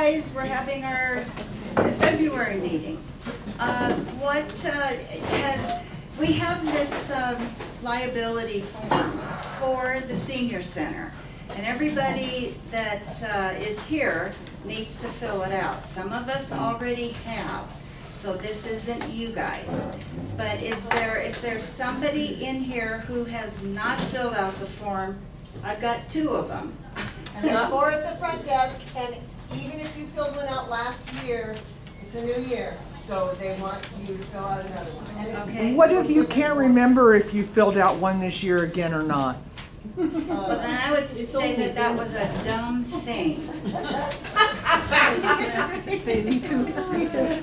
guys, we're having our February meeting. We have this liability form for the senior center, and everybody that is here needs to fill it out. Some of us already have, so this isn't you guys. But if there's somebody in here who has not filled out the form, I've got 2 of them. And there's 4 at the front desk, and even if you filled one out last year, it's a new year, so they want you to fill out another one. And it's Okay. What if you can't remember if you filled out one this year again or not? Well, then I would say that was a dumb thing.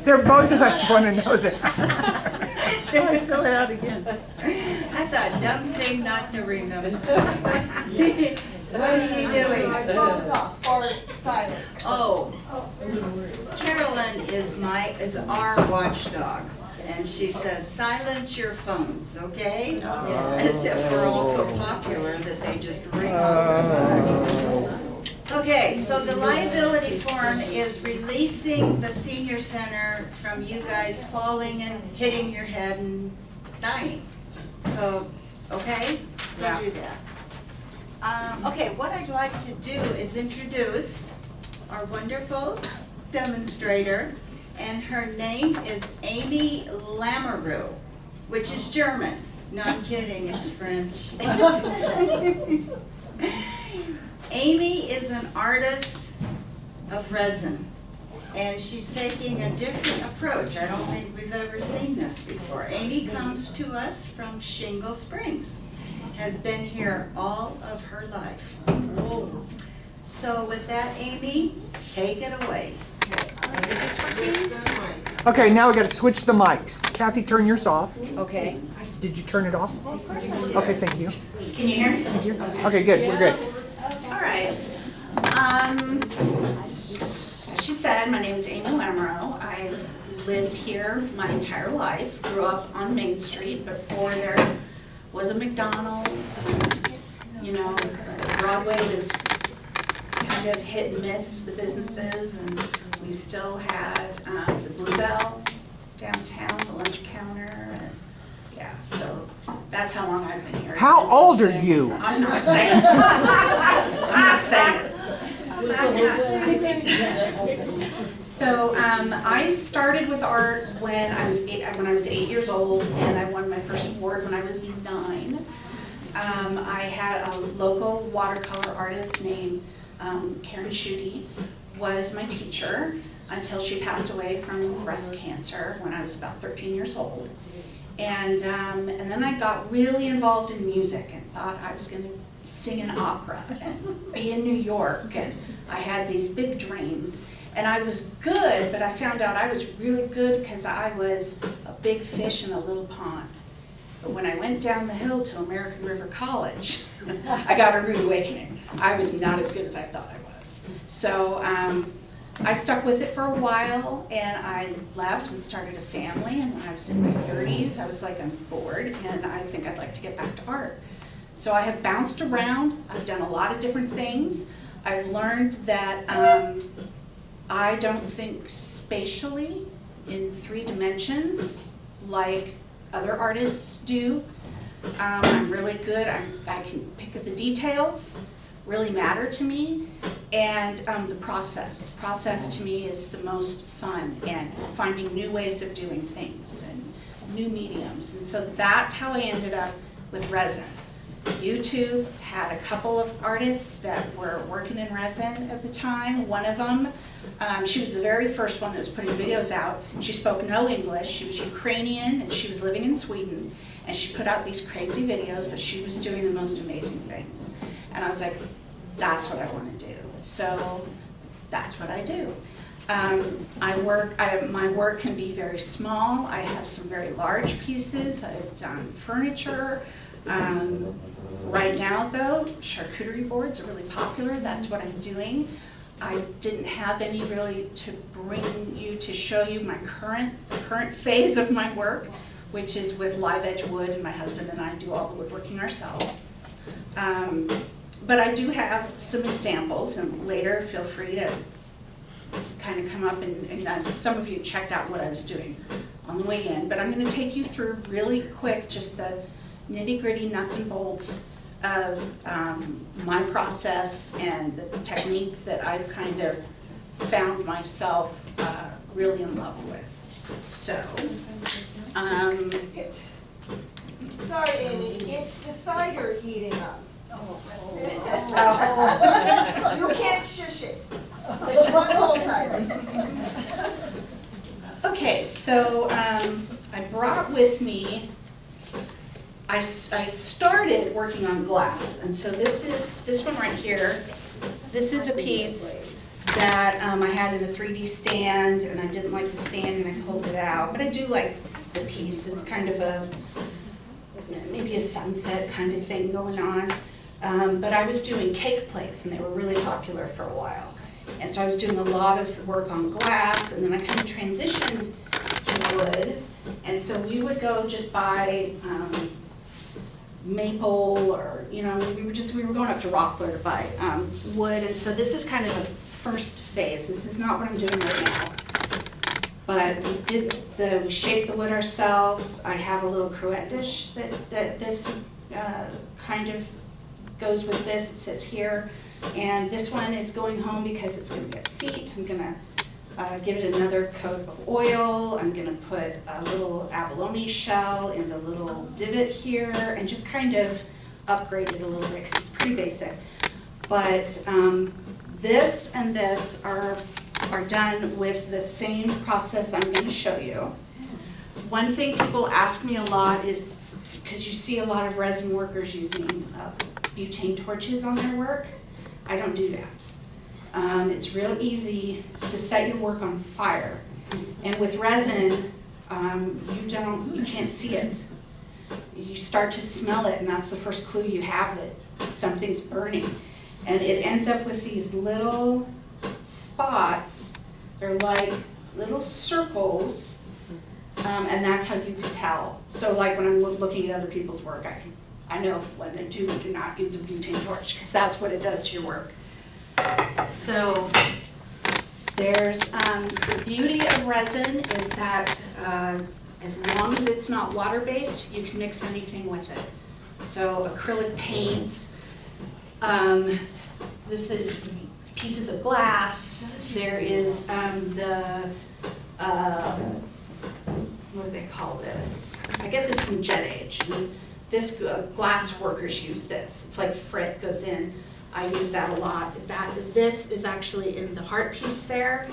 They're both of us want to know that. Fill it out again. That's a dumb thing not to remember. What are you doing? thumbs off or silence. Oh, Carolyn is our watchdog, and she says, silence your phones, okay? As if we're all so popular that they just ring off. Okay, so the liability form is releasing the senior center from you guys falling and hitting your head and dying. So, okay, so do that. Okay, what I'd like to do is introduce our wonderful demonstrator, and her name is Aimee Lamoureux, which is German. No, I'm kidding, it's French. Aimee is an artist of resin, and she's taking a different approach. I don't think we've ever seen this before. Aimee comes to us from Shingle Springs, has been here all of her life. So with that, Aimee, take it away. Is this working? Okay, now we got to switch the mics. Kathy, turn yours off. Okay. Did you turn it off? Of course I did. Okay, thank you. Can you hear me? Okay, good, we're good. All right. As she said, my name is Aimee Lamoureux. I've lived here my entire life. Grew up on Main Street before there was a McDonald's. You know, Broadway was kind of hit and miss, the businesses, and we still had the Bluebell downtown, the lunch counter, and yeah, so that's how long I've been here. How old are you? I'm not saying. I'm not saying. So I started with art when I was 8 years old, and I won my first award when I was 9. I had a local watercolor artist named Karen Schutte was my teacher until she passed away from breast cancer when I was about 13 years old. And then I got really involved in music and thought I was going to sing in opera and be in New York, and I had these big dreams. And I was good, but I found out I was really good because I was a big fish in a little pond. But when I went down the hill to American River College, I got a rude awakening. I was not as good as I thought I was. So I stuck with it for a while, and I left and started a family, and when I was in my 30s, I was like, I'm bored, and I think I'd like to get back to art. So I have bounced around. I've done a lot of different things. I've learned that I don't think spatially in 3 dimensions like other artists do. I'm really good. I can pick at the details, really matter to me, and the process. The process to me is the most fun, and finding new ways of doing things and new mediums. And so that's how I ended up with resin. YouTube had a couple of artists that were working in resin at the time. One of them, she was the very first one that was putting videos out. She spoke no English. She was Ukrainian, and she was living in Sweden. And she put out these crazy videos, but she was doing the most amazing things. And I was like, that's what I want to do. So that's what I do. My work can be very small. I have some very large pieces. I've done furniture. Right now, though, charcuterie boards are really popular. That's what I'm doing. I didn't have any really to bring you to show you my current phase of my work, which is with live edge wood, and my husband and I do all the woodworking ourselves. But I do have some examples, and later feel free to kind of come up and some of you checked out what I was doing on the way in, but I'm going to take you through really quick just the nitty-gritty nuts and bolts of my process and the technique that I've kind of found myself really in love with. So, Sorry, Amy, it's the cider heating up. You can't shush it. It's one whole cider. okay, so I brought with me, I started working on glass, and so this one right here, this is a piece that I had in a 3D stand, and I didn't like the stand and I pulled it out, but I do like the piece. It's kind of a, maybe a sunset kind of thing going on. But I was doing cake plates and they were really popular for a while. And so I was doing a lot of work on glass, and then I kind of transitioned to wood. And so we would go just buy maple, or, you know, we were going up to Rockler to buy wood. And so this is kind of a first phase. This is not what I'm doing right now. But we shaped the wood ourselves. I have a little cruet dish that this kind of goes with this. It sits here. And this one is going home because it's going to get feet. I'm going to give it another coat of oil. I'm going to put a little abalone shell in the little divot here and just kind of upgrade it a little bit because it's pretty basic. But this and this are done with the same process I'm going to show you. One thing people ask me a lot is, because you see a lot of resin workers using butane torches on their work, I don't do that. It's real easy to set your work on fire. And with resin, you can't see it. You start to smell it, and that's the first clue you have that something's burning. And it ends up with these little spots. They're like little circles, and that's how you can tell. So like when I'm looking at other people's work, I know when they do or do not use a butane torch, because that's what it does to your work. So there's the beauty of resin is that as long as it's not water-based, you can mix anything with it. So acrylic paints, this is pieces of glass. There is what do they call this? I get this from Jet Age. And this glass workers use this. It's like frit goes in. I use that a lot. This is actually in the heart piece there.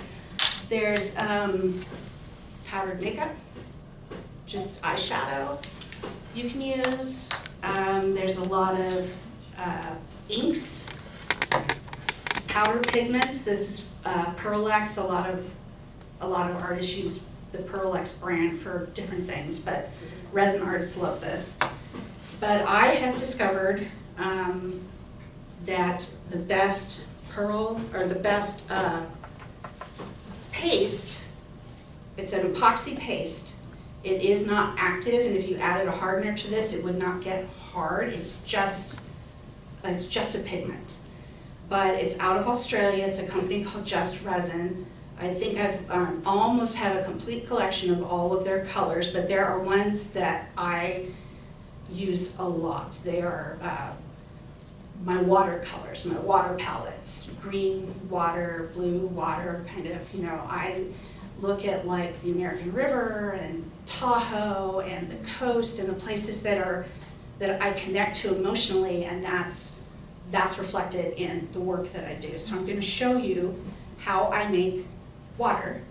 There's powdered makeup, just eyeshadow you can use. There's a lot of inks, powder pigments. This is Pearl-Ex. A lot of artists use the Pearl-Ex brand for different things, but resin artists love this. But I have discovered that the best paste, it's an epoxy paste. It is not active, and if you added a hardener to this, it would not get hard. It's just a pigment. But it's out of Australia. It's a company called Just Resin. I think I've almost have a complete collection of all of their colors, but there are ones that I use a lot. They are my watercolors, my water palettes, green water, blue water, kind of, you know, I look at like the American River and Tahoe and the coast and the places that I connect to emotionally, and that's reflected in the work that I do. So I'm going to show you how I make water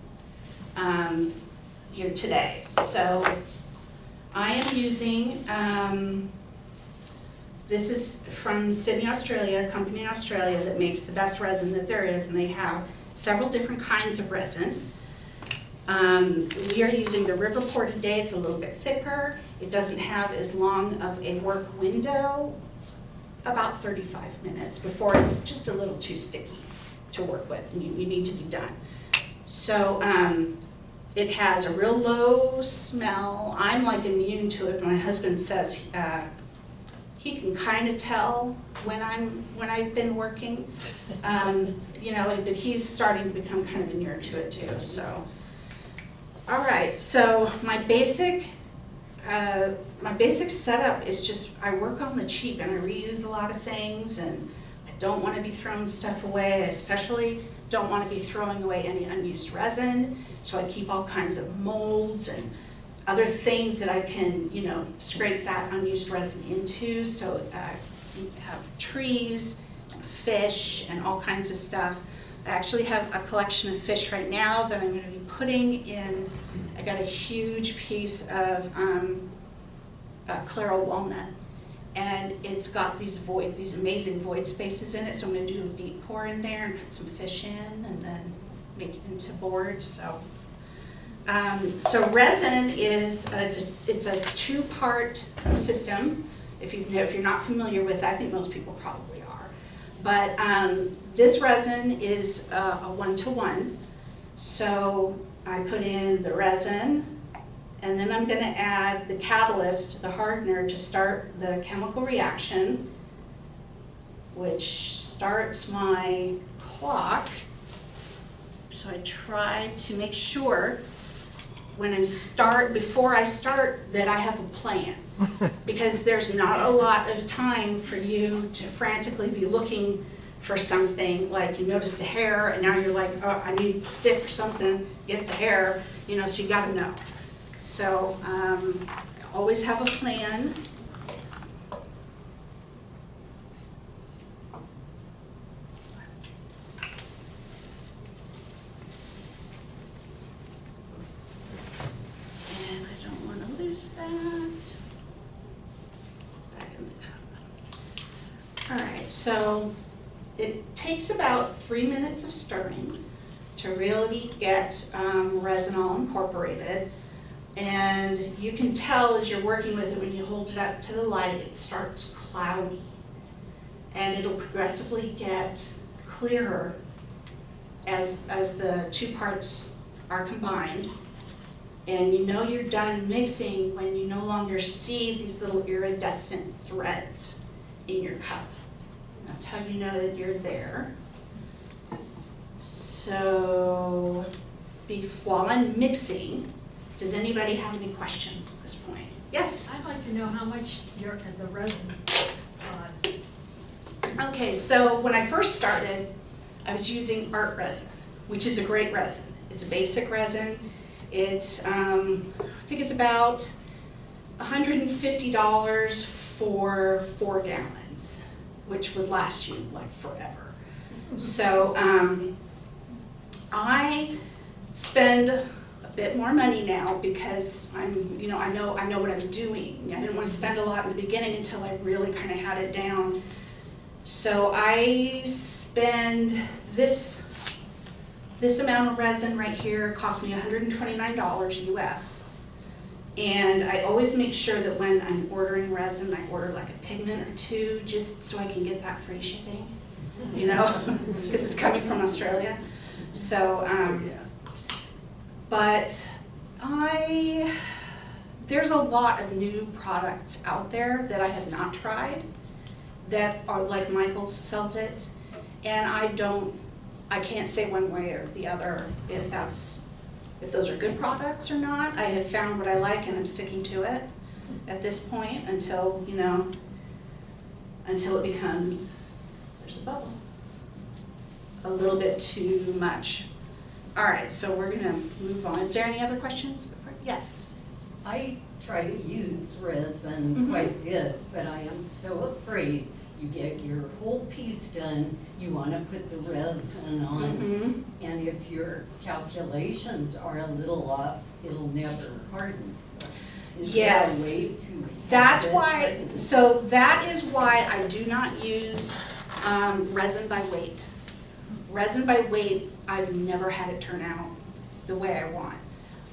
here today. So I am using, this is from Sydney, Australia, a company in Australia that makes the best resin that there is, and they have several different kinds of resin. We are using the River Ported Day. It's a little bit thicker. It doesn't have as long of a work window. It's about 35 minutes before it's just a little too sticky to work with, and you need to be done. So it has a real low smell. I'm like immune to it. My husband says he can kind of tell when I've been working. but he's starting to become kind of inured to it too, so. All right, so my basic setup is just, I work on the cheap and I reuse a lot of things, and I don't want to be throwing stuff away. I especially don't want to be throwing away any unused resin, so I keep all kinds of molds and other things that I can, scrape that unused resin into. So you have trees and fish and all kinds of stuff. I actually have a collection of fish right now that I'm going to be putting in. I got a huge piece of Claro walnut, and it's got these amazing void spaces in it, so I'm going to do a deep pour in there and put some fish in and then make it into boards. So resin is, it's a two-part system. If you're not familiar with it, I think most people probably are. But this resin is a 1-to-1. So I put in the resin, and then I'm going to add the catalyst, the hardener, to start the chemical reaction, which starts my clock. So I try to make sure before I start, that I have a plan. Because there's not a lot of time for you to frantically be looking for something, like you noticed a hair and now you're like, oh, I need a stick or something, get the hair, so you gotta know. So always have a plan. And I don't want to lose that. Back in the cup. All right, so it takes about 3 minutes of stirring to really get resin all incorporated. And you can tell as you're working with it, when you hold it up to the light, it starts cloudy. And it'll progressively get clearer as the two parts are combined. And you're done mixing when you no longer see these little iridescent threads in your cup. That's how you know that you're there. So while I'm mixing, does anybody have any questions at this point? Yes? I'd like to know how much the resin costs. Okay, so when I first started, I was using art resin, which is a great resin. It's a basic resin. It's, I think it's about $150 for 4 gallons, which would last you like forever. So I spend a bit more money now because I know what I'm doing. I didn't want to spend a lot in the beginning until I really kind of had it down. So I spend this amount of resin right here cost me $129 US. And I always make sure that when I'm ordering resin, I order like a pigment or 2 just so I can get that free shipping, because it's coming from Australia. So, but there's a lot of new products out there that I have not tried that are like Michael's sells it, and I can't say one way or the other if those are good products or not. I have found what I like and I'm sticking to it at this point until it becomes, there's a bubble, a little bit too much. All right, so we're gonna move on. Is there any other questions? Yes. I try to use resin quite a bit, but I am so afraid you get your whole piece done, you want to put the resin on, and if your calculations are a little off, it'll never harden. Is there a way to? That's why. So that is why I do not use resin by weight. Resin by weight, I've never had it turn out the way I want.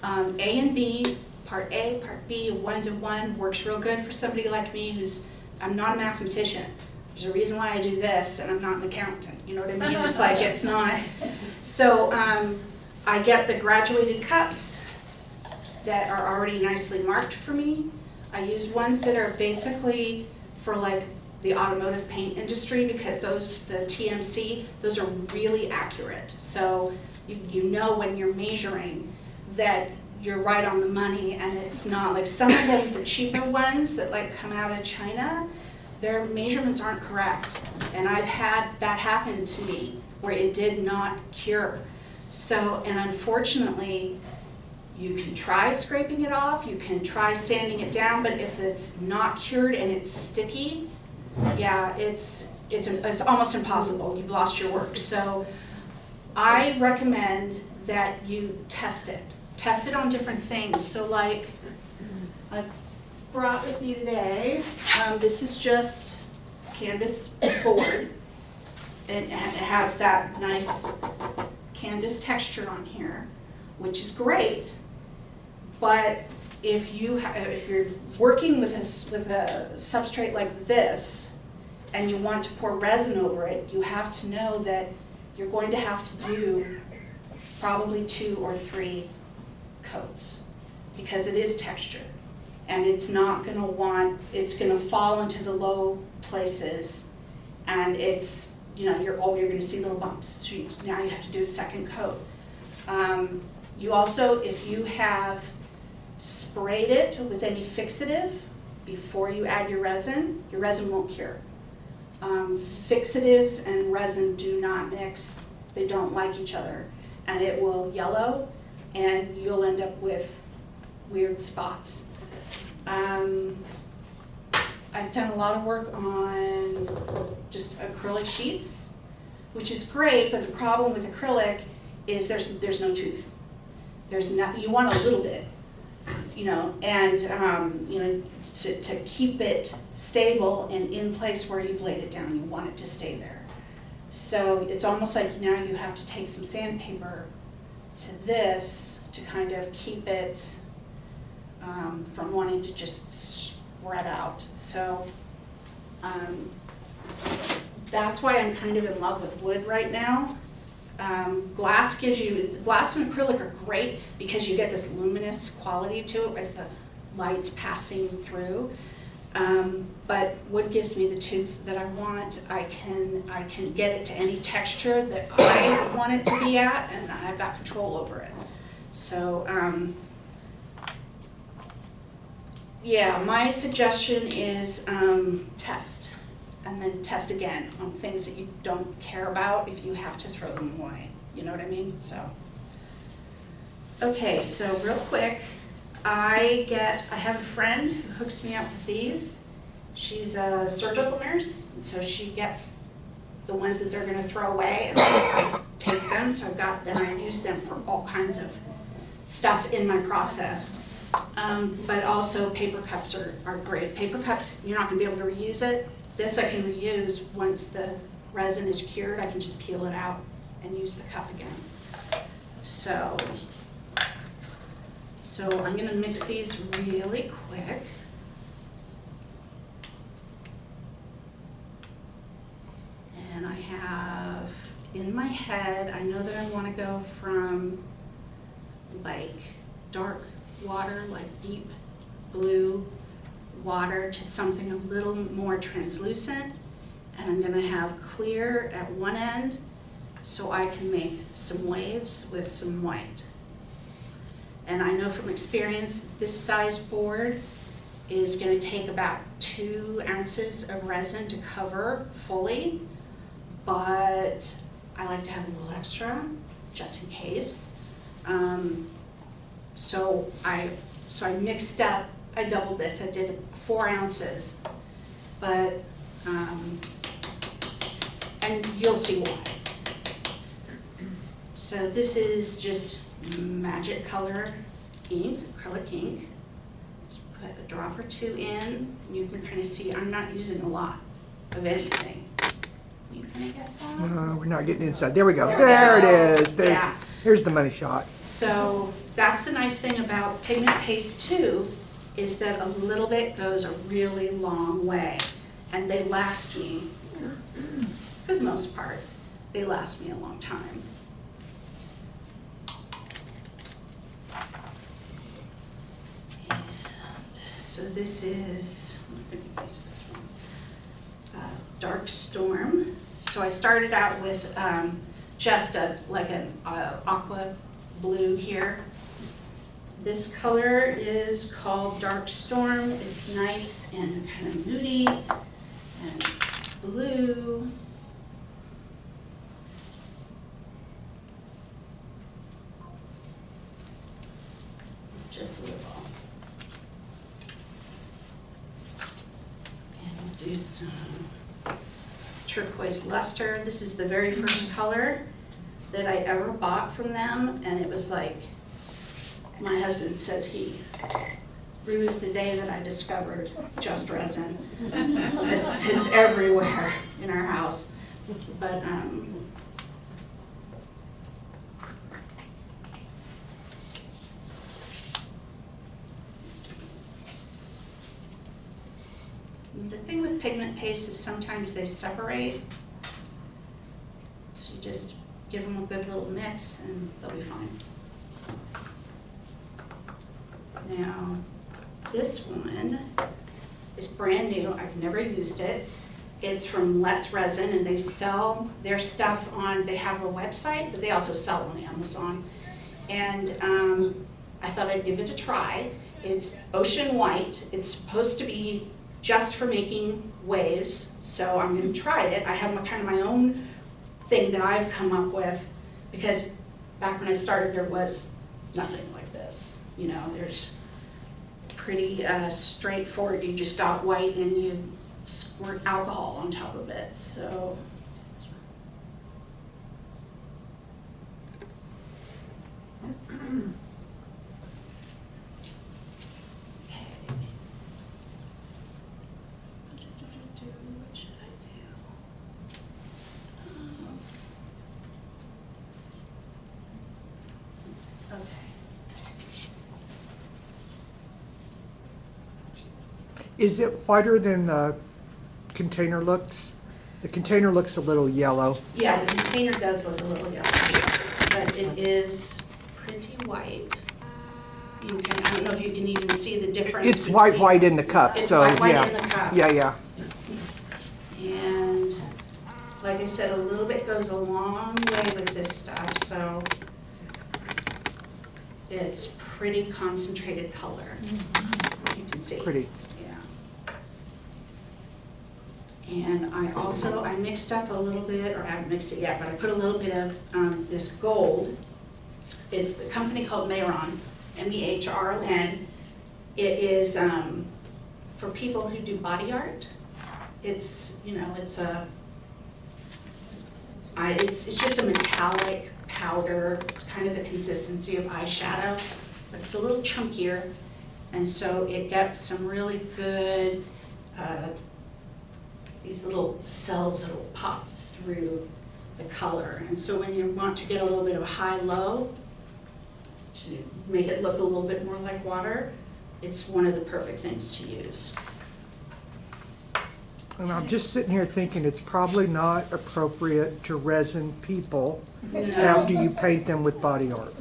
A and B, part A, part B, 1-to-1 works real good for somebody like me I'm not a mathematician. There's a reason why I do this, and I'm not an accountant. You know what I mean? It's like, it's not. So I get the graduated cups that are already nicely marked for me. I use ones that are basically for like the automotive paint industry, because the TMC, those are really accurate. So you know when you're measuring that you're right on the money, and it's not like some of the cheaper ones that like come out of China, their measurements aren't correct. And I've had that happen to me where it did not cure. So, and unfortunately, you can try scraping it off, you can try sanding it down, but if it's not cured and it's sticky, yeah, it's almost impossible. You've lost your work. So I recommend that you test it. Test it on different things. So like I brought with me today, this is just canvas board. It has that nice canvas texture on here, which is great. But if you're working with a substrate like this and you want to pour resin over it, you have to know that you're going to have to do probably 2 or 3 coats, because it is texture, and it's not going to fall into the low places, and it's, you're going to see little bumps. So now you have to do a second coat. You also, if you have sprayed it with any fixative before you add your resin won't cure. Fixatives and resin do not mix. They don't like each other, and it will yellow, and you'll end up with weird spots. I've done a lot of work on just acrylic sheets, which is great, but the problem with acrylic is there's no tooth. There's nothing. You want a little bit, and to keep it stable and in place where you've laid it down, you want it to stay there. So it's almost like now you have to take some sandpaper to this to kind of keep it from wanting to just spread out. So that's why I'm kind of in love with wood right now. Glass and acrylic are great because you get this luminous quality to it as the light's passing through. But wood gives me the tooth that I want. I can get it to any texture that I want it to be at, and I've got control over it. So yeah, my suggestion is test, and then test again on things that you don't care about if you have to throw them away. You know what I mean? So okay, so real quick, I have a friend who hooks me up with these. She's a surgical nurse, and so she gets the ones that they're going to throw away, and I take them. So I use them for all kinds of stuff in my process. But also paper cups are great. Paper cups, you're not going to be able to reuse it. This I can reuse once the resin is cured. I can just peel it out and use the cup again. So I'm going to mix these really quick. And I have in my head, I know that I want to go from like dark water, like deep blue water, to something a little more translucent. And I'm going to have clear at one end so I can make some waves with some white. And I know from experience this size board is going to take about 2 ounces of resin to cover fully, but I like to have a little extra just in case. So I mixed up, I doubled this, I did 4 ounces, but, and you'll see why. So this is just Magic Color ink, acrylic ink. Just put a drop or 2 in. You can kind of see I'm not using a lot of anything. You kind of get that? We're not getting inside. There we go. There we There go. it is. Yeah. Here's the money shot. So that's the nice thing about pigment paste too, is that a little bit goes a really long way, and they last me, for the most part, they last me a long time. And so this is, I'm going to use this one. Dark Storm. So I started out with just an aqua blue here. This color is called Dark Storm. It's nice and kind of moody and blue. Just a little. And we'll do some turquoise luster. This is the very first color that I ever bought from them, and it was like, my husband says it was the day that I discovered Just Resin. It's everywhere in our house, but the thing with pigment paste is sometimes they separate. So you just give them a good little mix and they'll be fine. Now, this one is brand new. I've never used it. It's from Let's Resin, and they sell their stuff on, they have a website, but they also sell on Amazon. And I thought I'd give it a try. It's ocean white. It's supposed to be just for making waves, so I'm going to try it. I have kind of my own thing that I've come up with, because back when I started there was nothing like this. You know, there's pretty straightforward. You just got white and you squirt alcohol on top of it. So what should I do? Okay. Is it whiter than the container looks? The container looks a little yellow. Yeah, the container does look a little yellow, but it is pretty white. You can, I don't know if you can even see the difference. It's white in the cup, It's so white yeah. in the cup. Yeah. And like I said, a little bit goes a long way with this stuff, so it's pretty concentrated color. You can see. Pretty. And I mixed up a little bit, or I haven't mixed it yet, but I put a little bit of this gold. It's the company called Mehron, M-E-H-R-O-N. It is for people who do body art. It's, you know, it's just a metallic powder. It's kind of the consistency of eyeshadow, but it's a little chunkier. And so it gets some really good, these little cells that will pop through the color. And so when you want to get a little bit of a high-low, to make it look a little bit more like water, it's one of the perfect things to use. And I'm just sitting here thinking it's probably not appropriate to resin people after you paint them with body art.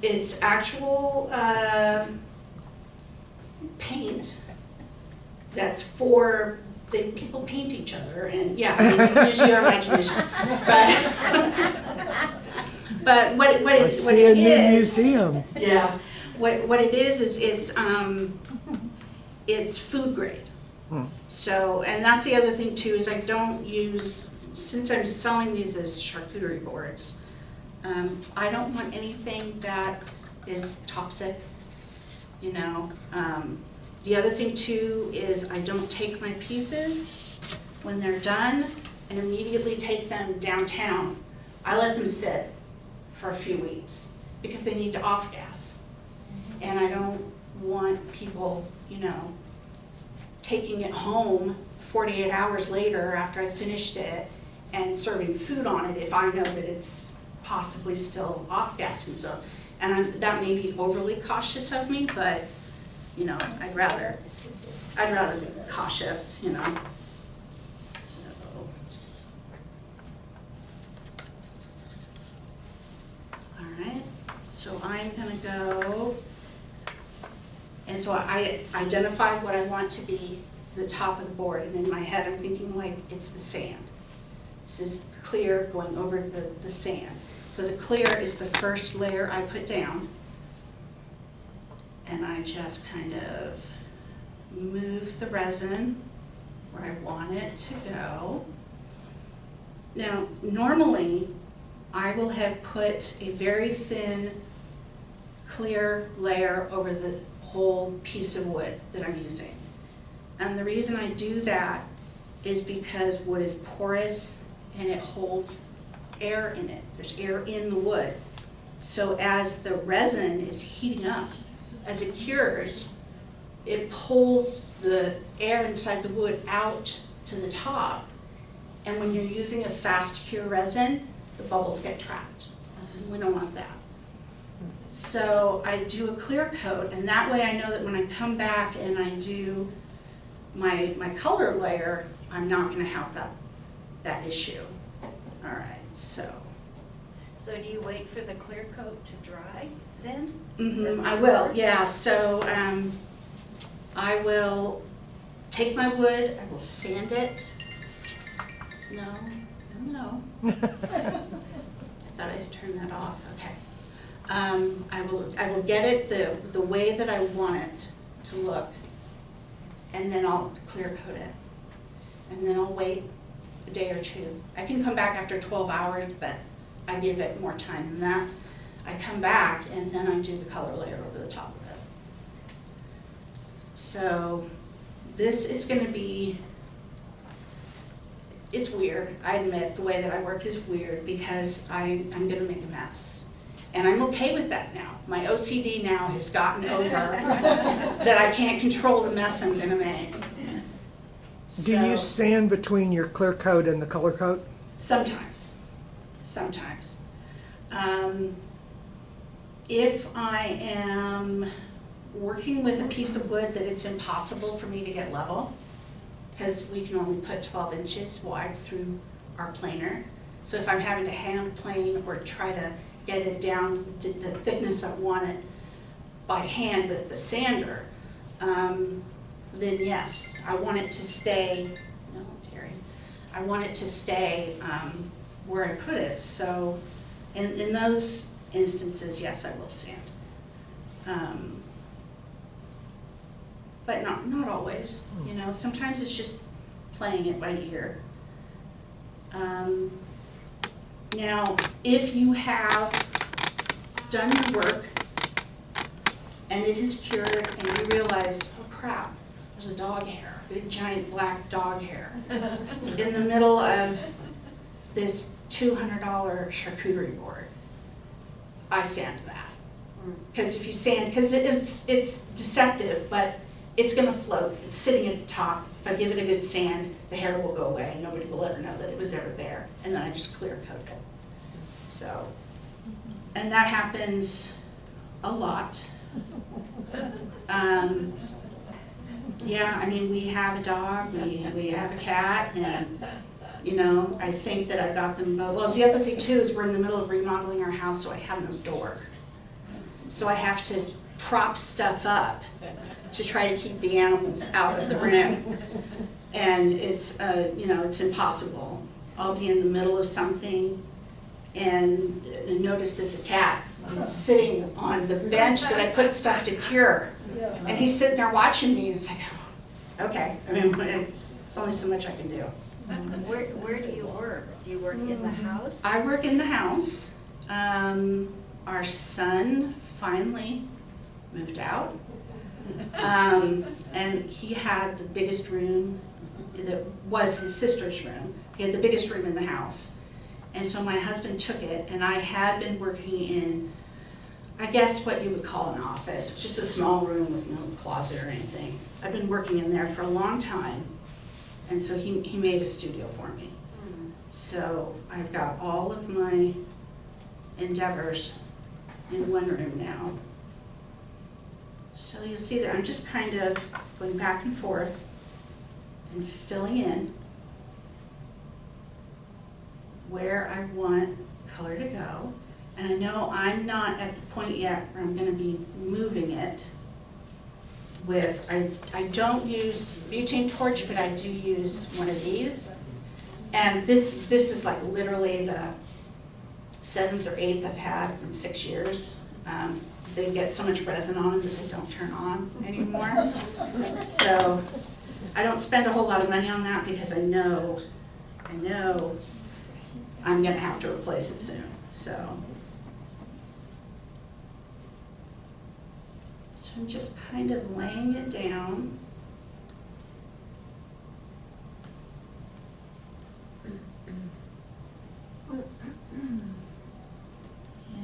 It's actual paint that's for people paint each other, and yeah, I mean, you can use your imagination. But what it is, museum. yeah, what it is it's food grade. So, and that's the other thing too, is I don't use, since I'm selling these as charcuterie boards, I don't want anything that is toxic, you know. The other thing too is I don't take my pieces when they're done and immediately take them downtown. I let them sit for a few weeks because they need to off-gas. And I don't want people, you know, taking it home 48 hours later after I finished it and serving food on it if I know that it's possibly still off-gassing. So, and that may be overly cautious of me, but you know, I'd rather be cautious, you know. So, all right. So I'm gonna go, and so I identified what I want to be the top of the board, and in my head I'm thinking like it's the sand. This is clear going over the sand. So the clear is the first layer I put down, and I just kind of move the resin where I want it to go. Now, normally, I will have put a very thin, clear layer over the whole piece of wood that I'm using. And the reason I do that is because wood is porous and it holds air in it. There's air in the wood. So as the resin is heating up, as it cures, it pulls the air inside the wood out to the top. And when you're using a fast cure resin, the bubbles get trapped. We don't want that. So I do a clear coat, and that way I know that when I come back and I do my color layer, I'm not gonna have that issue. All right, so. So do you wait for the clear coat to dry then? I will, yeah, so I will take my wood, I will sand it. No. I thought I had turned that off, okay. I will get it the way that I want it to look, and then I'll clear coat it. And then I'll wait a day or two. I can come back after 12 hours, but I give it more time than that. I come back and then I do the color layer over the top of it. So this is gonna be, it's weird, I admit, the way that I work is weird because I'm gonna make a mess. And I'm okay with that now. My OCD now has gotten over that I can't control the mess I'm gonna make. Do you So- sand between your clear coat and the color coat? Sometimes. If I am working with a piece of wood that it's impossible for me to get level, because we can only put 12 inches wide through our planer. So if I'm having to hand plane or try to get it down to the thickness I want it by hand with the sander, then yes, I want it to stay, no, Terry, I want it to stay where I put it. So in those instances, yes, I will sand. But not always, you know, sometimes it's just playing it by ear. Now, if you have done your work and it is cured and you realize, oh crap, there's a dog hair, big giant black dog hair in the middle of this $200 charcuterie board, I sand that. Because if you sand, because it's deceptive, but it's gonna float, it's sitting at the top. If I give it a good sand, the hair will go away, nobody will ever know that it was ever there, and then I just clear coat it. So, and that happens a lot. Yeah, I mean, we have a dog, we have a cat, and, you know, I think that I got them both. Well, the other thing too is we're in the middle of remodeling our house, so I have no door. So I have to prop stuff up to try to keep the animals out of the room. And it's, you know, it's impossible. I'll be in the middle of something and notice that the cat is sitting on the bench that I put stuff to cure. And he's sitting there watching me, and it's like, oh, okay. I mean, it's only so much I can do. Where do you work? Do you work in the house? I work in the house. Our son finally moved out. And he had the biggest room that was his sister's room. He had the biggest room in the house. And so my husband took it, and I had been working in, I guess what you would call an office, just a small room with no closet or anything. I've been working in there for a long time, and so he made a studio for me. So I've got all of my endeavors in one room now. So you'll see that I'm just kind of going back and forth and filling in where I want color to go. And I know I'm not at the point yet where I'm gonna be moving it, with, I don't use butane torch, but I do use one of these. And this is like literally the 7th or 8th I've had in 6 years. They get so much resin on them that they don't turn on anymore. So I don't spend a whole lot of money on that because I know I'm gonna have to replace it soon, so. So I'm just kind of laying it down.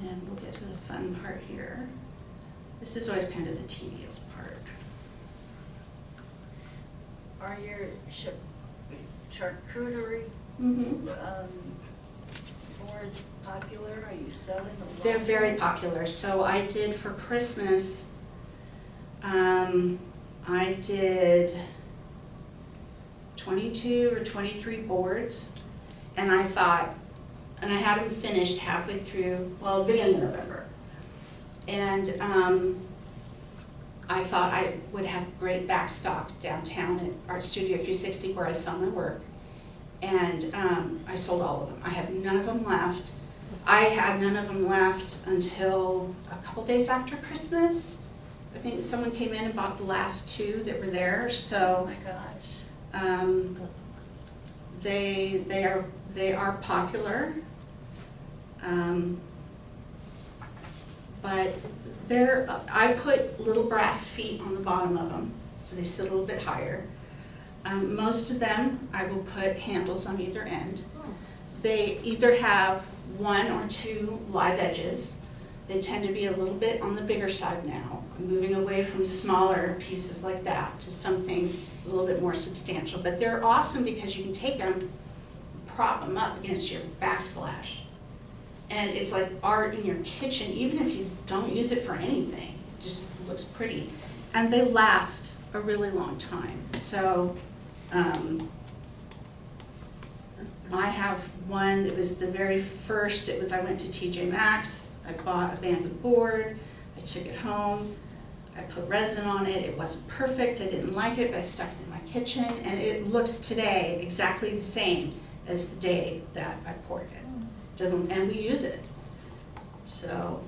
And we'll get to the fun part here. This is always kind of the tedious part. Are your charcuterie boards popular? Are you selling a lot? They're very popular. So I did for Christmas, I did 22 or 23 boards, and I thought, and I had them finished halfway through, well, beginning of November. And I thought I would have great backstock downtown at Art Studio 360 where I sell my work. And I sold all of them. I have none of them left. I had none of them left until a couple days after Christmas. I think someone came in and bought the last 2 that were there, Oh so my gosh. they are popular. But I put little brass feet on the bottom of them, so they sit a little bit higher. Most of them, I will put handles on either end. They either have 1 or 2 live edges. They tend to be a little bit on the bigger side now. I'm moving away from smaller pieces like that to something a little bit more substantial. But they're awesome because you can take them, prop them up against your backsplash. And it's like art in your kitchen, even if you don't use it for anything. It just looks pretty. And they last a really long time. So I have one that was the very first, I went to TJ Maxx, I bought a bamboo board, I took it home, I put resin on it, it wasn't perfect, I didn't like it, but I stuck it in my kitchen, and it looks today exactly the same as the day that I poured it. And we use it. So,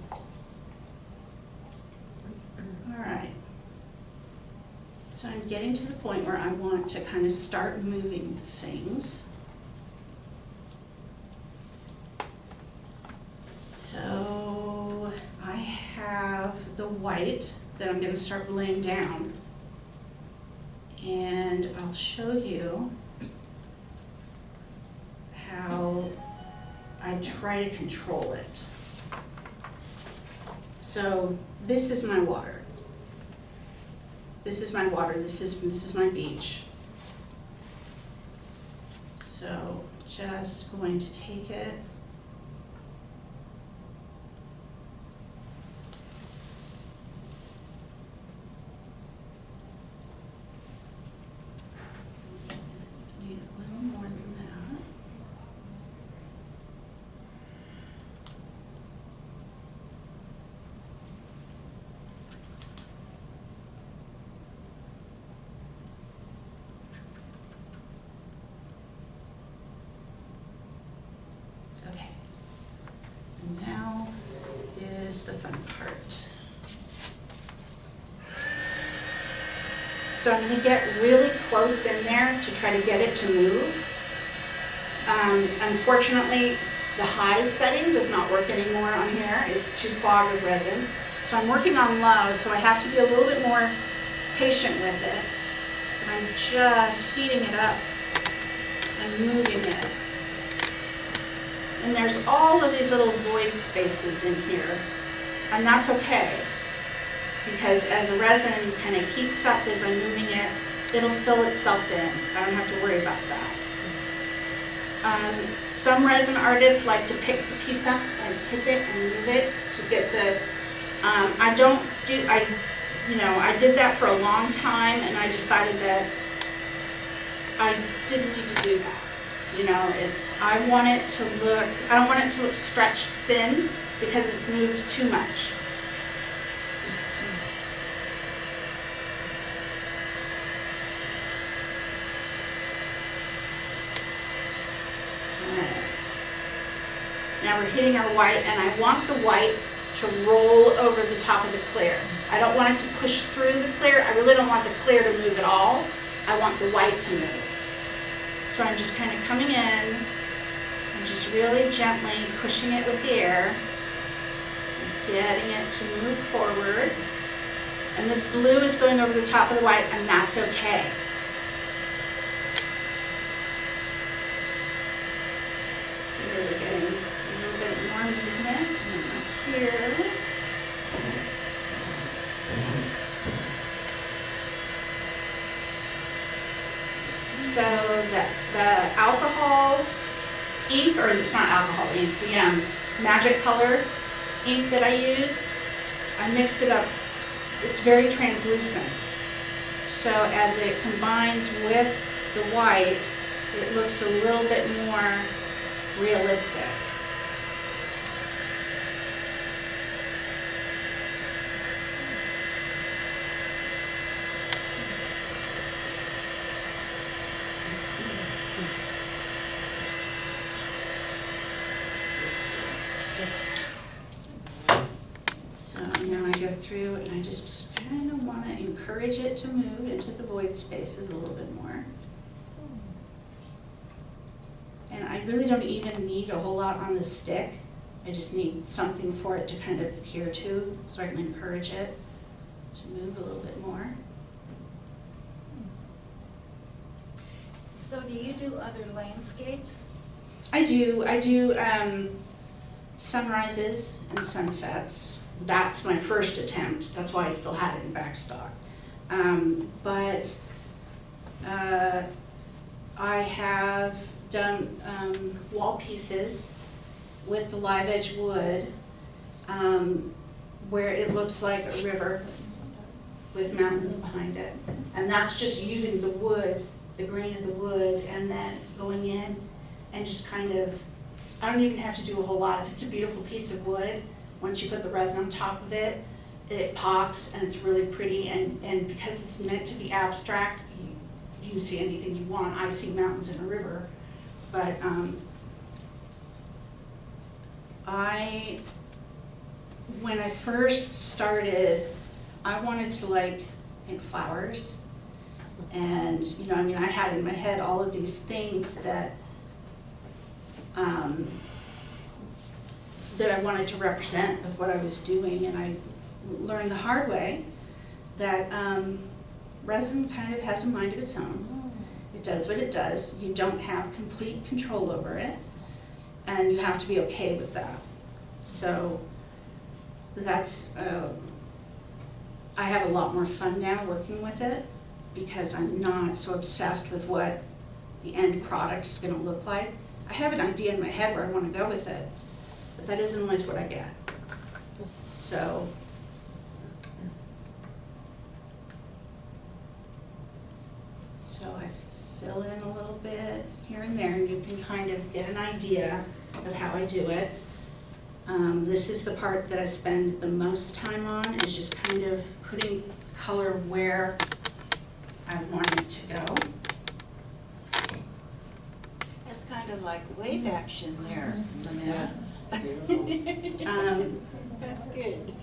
all right. So I'm getting to the point where I want to kind of start moving things. So I have the white that I'm going to start laying down. And I'll show you how I try to control it. So this is my water. This is my water, this is my beach. So just going to take it. Need a little more than that. Okay, and now is the fun part. So I'm going to get really close in there to try to get it to move. Unfortunately, the high setting does not work anymore on here. It's too clogged with resin. So I'm working on low, so I have to be a little bit more patient with it. And I'm just heating it up and moving it. And there's all of these little void spaces in here, and that's okay, because as the resin kind of heats up as I'm moving it, it'll fill itself in. I don't have to worry about that. Some resin artists like to pick the piece up and tip it and move it to get the, I did that for a long time, and I decided that I didn't need to do that. I don't want it to look stretched thin because it's moved too much. now we're hitting our white, and I want the white to roll over the top of the clear. I don't want it to push through the clear. I really don't want the clear to move at all. I want the white to move. So I'm just kind of coming in and just really gently pushing it with the air, getting it to move forward. And this blue is going over the top of the white, and that's okay. So we're getting a little bit more movement here. So the alcohol ink, or it's not alcohol ink, the magic color ink that I used, I mixed it up. It's very translucent. So as it combines with the white, it looks a little bit more realistic. So now I go through and I just kind of want to encourage it to move into the void spaces a little bit more. And I really don't even need a whole lot on the stick. I just need something for it to kind of adhere to, so I can encourage it to move a little bit more. So do you do other landscapes? I do sunrises and sunsets. That's my first attempt. That's why I still had it in backstock. But I have done wall pieces with the live edge wood where it looks like a river with mountains behind it. And that's just using the wood, the grain of the wood, and then going in and just kind of, I don't even have to do a whole lot. If it's a beautiful piece of wood, once you put the resin on top of it, it pops and it's really pretty, and because it's meant to be abstract, you can see anything you want. I see mountains in a river, but when I first started, I wanted to like paint flowers, and I had in my head all of these things that that I wanted to represent with what I was doing, and I learned the hard way that resin kind of has a mind of its own. It does what it does. You don't have complete control over it, and you have to be okay with that. So that's, I have a lot more fun now working with it because I'm not so obsessed with what the end product is going to look like. I have an idea in my head where I want to go with it, but that isn't always what I get. So I fill in a little bit here and there, and you can kind of get an idea of how I do it. This is the part that I spend the most time on, is just kind of putting color where I want it to go. It's kind of like wave action there, Lynette. That's good.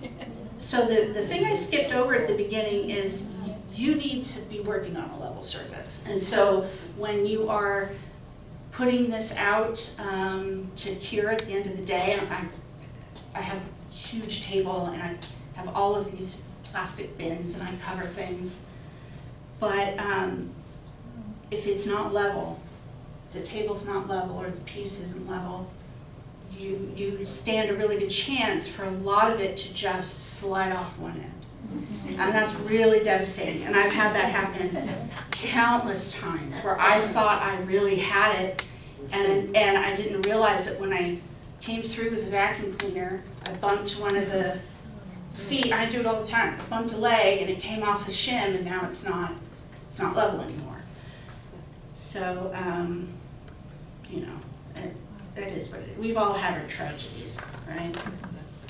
So the thing I skipped over at the beginning is you need to be working on a level surface. And so when you are putting this out to cure at the end of the day, I have a huge table and I have all of these plastic bins and I cover things. But if it's not level, if the table's not level or the piece isn't level, you stand a really good chance for a lot of it to just slide off one end. And that's really devastating. And I've had that happen countless times where I thought I really had it, and I didn't realize that when I came through with a vacuum cleaner, I bumped one of the feet. I do it all the time. I bumped a leg and it came off the shim, and now it's not level anymore. So that is what it is. We've all had our tragedies, right?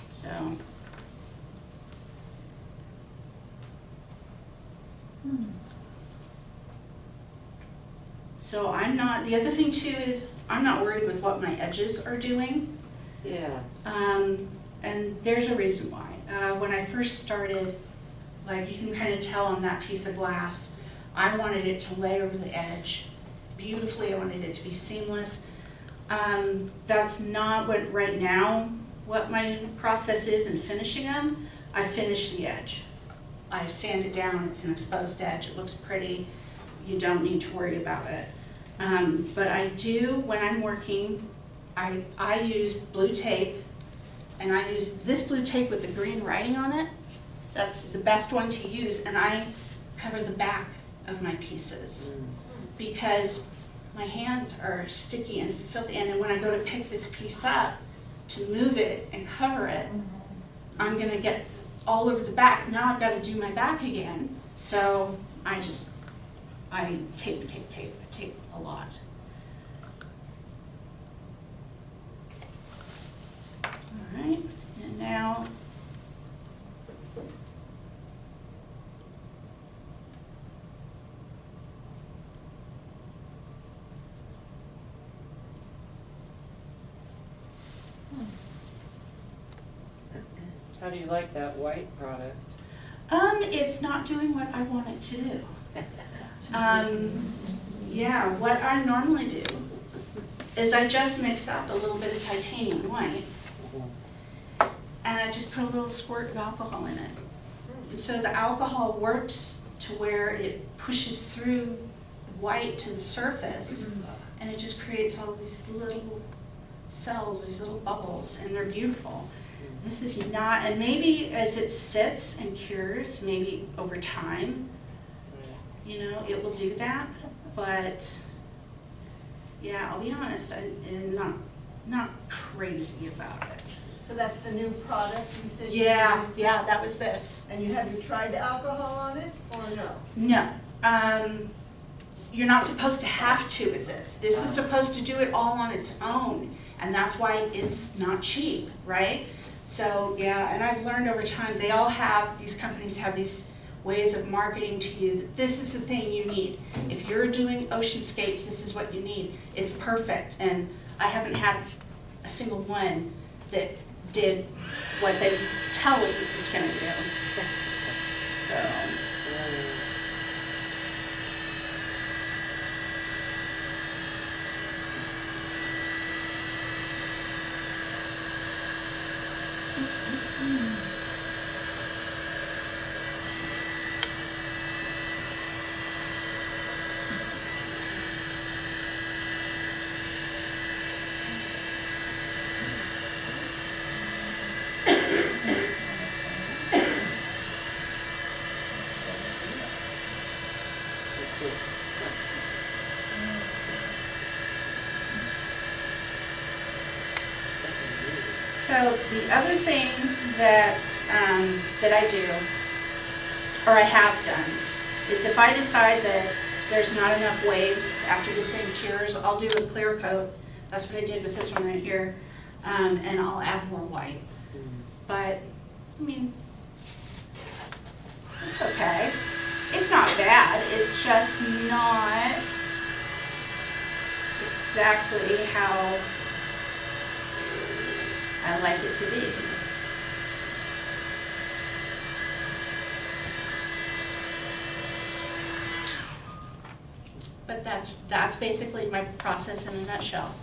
So. So the other thing too is I'm not worried with what my edges are doing. Yeah. And there's a reason why. When I first started, like you can kind of tell on that piece of glass, I wanted it to lay over the edge beautifully. I wanted it to be seamless. That's not what right now, what my process is in finishing them. I finish the edge. I sand it down, it's an exposed edge, it looks pretty. You don't need to worry about it. But I do, when I'm working, I use blue tape, and I use this blue tape with the green writing on it. That's the best one to use, and I cover the back of my pieces because my hands are sticky and filthy, and then when I go to pick this piece up to move it and cover it, I'm gonna get all over the back. Now I've got to do my back again, so I tape. I tape a lot. All right, and now How do you like that white product? it's not doing what I want it to do. Yeah, what I normally do is I just mix up a little bit of titanium white, and I just put a little squirt of alcohol in it. And so the alcohol works to where it pushes through white to the surface, and it just creates all these little cells, these little bubbles, and they're beautiful. This is not, and maybe as it sits and cures, maybe over time, you know, it will do that, but yeah, I'll be honest, I'm not crazy about it. So that's the new product you said? Yeah, that was this. And have you tried the alcohol on it, or no? No, you're not supposed to have to with this. This is supposed to do it all on its own, and that's why it's not cheap, right? So yeah, and I've learned over time, these companies have these ways of marketing to you that this is the thing you need. If you're doing oceanscapes, this is what you need. It's perfect, and I haven't had a single one that did what they tell you it's gonna do. So. So the other thing that I do, or I have done, is if I decide that there's not enough waves after this thing cures, I'll do a clear coat. That's what I did with this one right here, and I'll add more white. But, I mean, it's okay. It's not bad, it's just not exactly how I like it to be. But that's basically my process in a nutshell.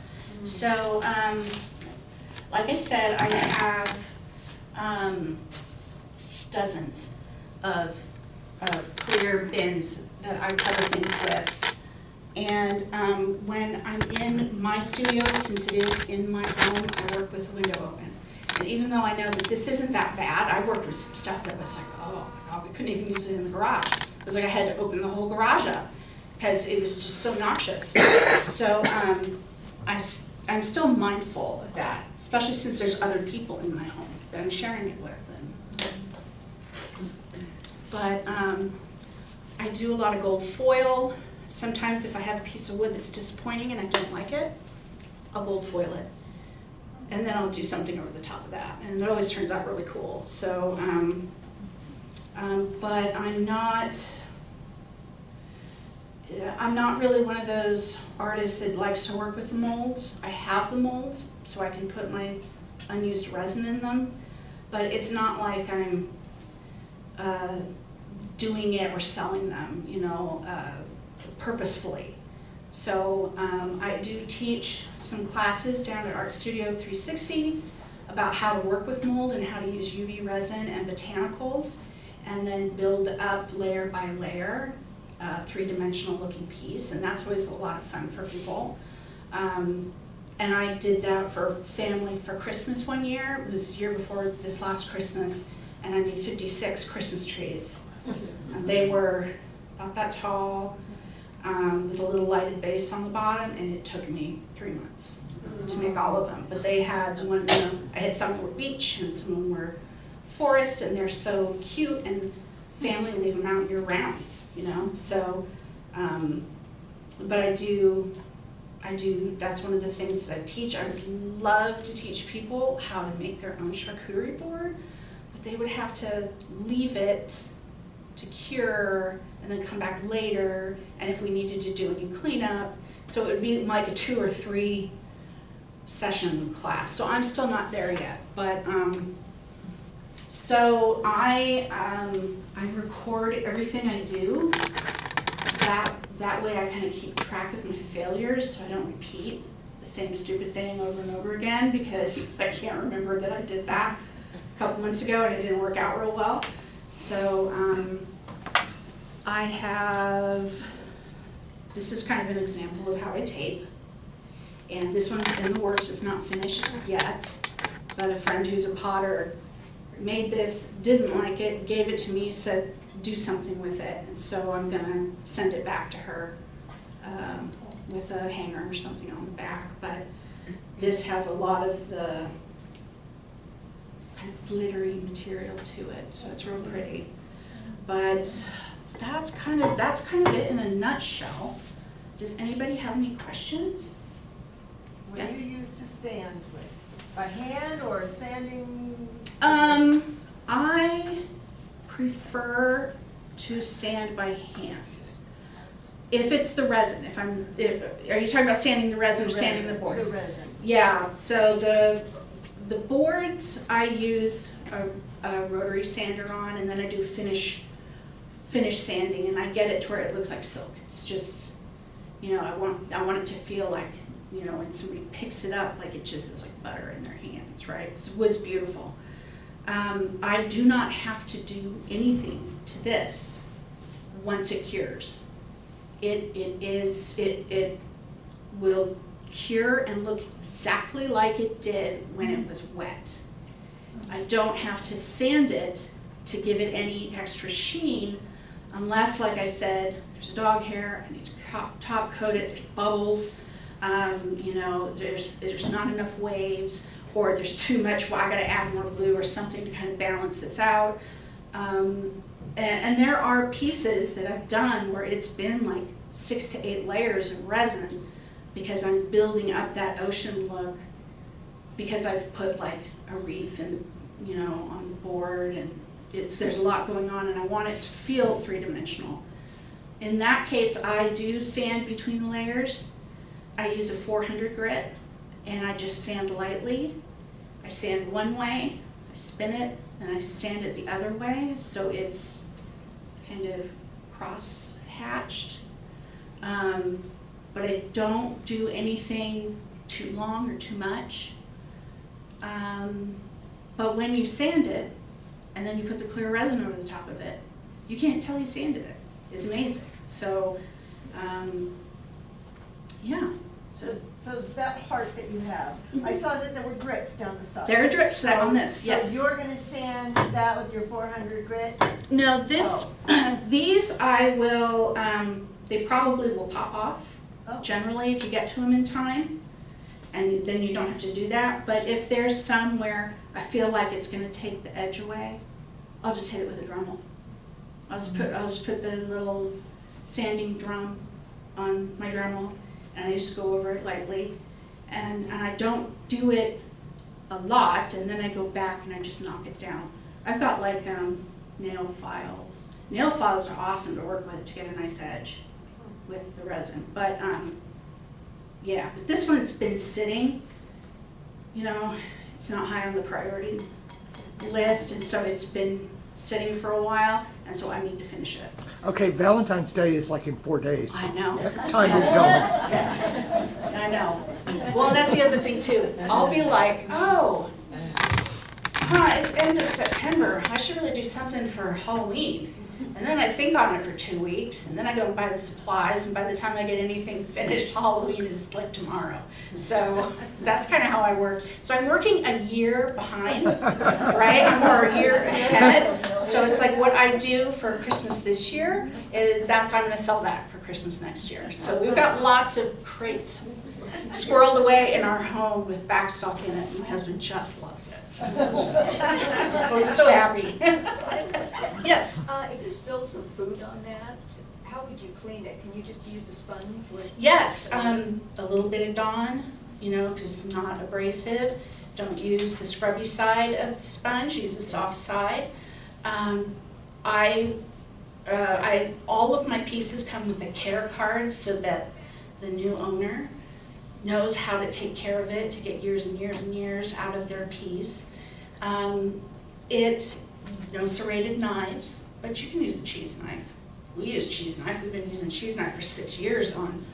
So, like I said, I have dozens of clear bins that I cover things with. And when I'm in my studio, since it is in my home, I work with the window open. And even though I know that this isn't that bad, I've worked with some stuff that was like, oh my God, we couldn't even use it in the garage. It was like I had to open the whole garage up because it was just so noxious. So I'm still mindful of that, especially since there's other people in my home that I'm sharing it with. But I do a lot of gold foil. Sometimes if I have a piece of wood that's disappointing and I don't like it, I'll gold foil it. And then I'll do something over the top of that. And it always turns out really cool. So, but I'm not really one of those artists that likes to work with the molds. I have the molds, so I can put my unused resin in them, but it's not like I'm doing it or selling them, purposefully. So I do teach some classes down at Art Studio 360 about how to work with mold and how to use UV resin and botanicals, and then build up layer by layer, three-dimensional looking piece, and that's always a lot of fun for people. And I did that for family for Christmas one year. It was the year before this last Christmas, and I made 56 Christmas trees. And they were about that tall, with a little lighted base on the bottom, and it took me 3 months to make all of them. But they had one, I had some that were beach and some of them were forest, and they're so cute, and family leave them out year round, So, but I do, that's one of the things that I teach. I would love to teach people how to make their own charcuterie board, but they would have to leave it to cure and then come back later, and if we needed to do any cleanup, so it would be like a 2 or 3 session class. So I'm still not there yet, but so I record everything I do. That way I kind of keep track of my failures, so I don't repeat the same stupid thing over and over again, because I can't remember that I did that a couple months ago and it didn't work out real well. So I have, this is kind of an example of how I tape, and this one's in the works. It's not finished yet, but a friend who's a potter made this, didn't like it, gave it to me, said do something with it, and so I'm gonna send it back to her with a hanger or something on the back. But this has a lot of the kind of glittery material to it, so it's real pretty. But that's kind of it in a nutshell. Does anybody have any questions? What Yes. do you use to sand with? By hand or a sanding? I prefer to sand by hand. If it's the resin, are you talking about sanding the resin or sanding the boards? The resin. Yeah, so the boards I use a rotary sander on, and then I do finish sanding, and I get it to where it looks like silk. It's just, I want it to feel like, when somebody picks it up, like it just is like butter in their hands, right? 'Cause wood's beautiful. I do not have to do anything to this once it cures. It will cure and look exactly like it did when it was wet. I don't have to sand it to give it any extra sheen, unless, like I said, there's dog hair, I need to top coat it, there's bubbles, there's not enough waves, or there's too much, well, I gotta add more glue or something to kind of balance this out. And there are pieces that I've done where it's been like 6 to 8 layers of resin, because I'm building up that ocean look, because I've put like a reef in on the board, and there's a lot going on, and I want it to feel three-dimensional. In that case, I do sand between the layers. I use a 400 grit, and I just sand lightly. I sand one way, I spin it, and I sand it the other way, so it's kind of cross-hatched. But I don't do anything too long or too much. But when you sand it, and then you put the clear resin over the top of it, you can't tell you sanded it. It's amazing. So, yeah. So that heart that you have, I saw that there were drips down the side. there are drips on this, yes. So you're gonna sand that with your 400 grit? No, these I will, they probably will pop off, generally, if you get to them in time, and then you don't have to do that. But if there's some where I feel like it's gonna take the edge away, I'll just hit it with a Dremel. I'll just put the little sanding drum on my Dremel, and I just go over it lightly, and I don't do it a lot, and then I go back and I just knock it down. I've got like nail files. Nail files are awesome to work with to get a nice edge with the resin, but yeah, but this one's been sitting, It's not high on the priority list, and so it's been sitting for a while, and so I need to finish it. Okay, Valentine's Day is like in 4 days. I know. Time is going. Yes, I know. Well, that's the other thing too. I'll be like, oh, it's end of September. I should really do something for Halloween. And then I think on it for 2 weeks, and then I go and buy the supplies, and by the time I get anything finished, Halloween is like tomorrow. So that's kind of how I work. So I'm working a year behind, right? Or a year ahead. So it's like what I do for Christmas this year, I'm gonna sell that for Christmas next year. So we've got lots of crates squirreled away in our home with backstock in it, and my husband just loves it. Oh, he's so happy. Yes. If you spill some food on that, how would you clean it? Can you just use a sponge with? Yes, a little bit of Dawn, because it's not abrasive. Don't use the scrubby side of the sponge, use the soft side. All of my pieces come with a care card so that the new owner knows how to take care of it to get years and years and years out of their piece. No serrated knives, but you can use a cheese knife. We use cheese knife. We've been using cheese knife for 7 years on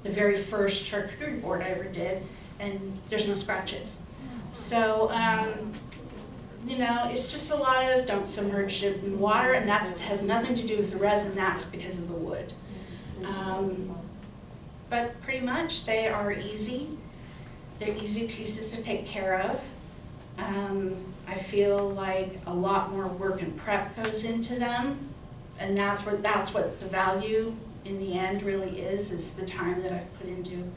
the very first charcuterie board I ever did, and there's no scratches. So, it's just a lot of don't submerge it in water, and that has nothing to do with the resin. That's because of the wood. But pretty much they are easy. They're easy pieces to take care of. I feel like a lot more work and prep goes into them, and that's what the value in the end really is the time that I've put into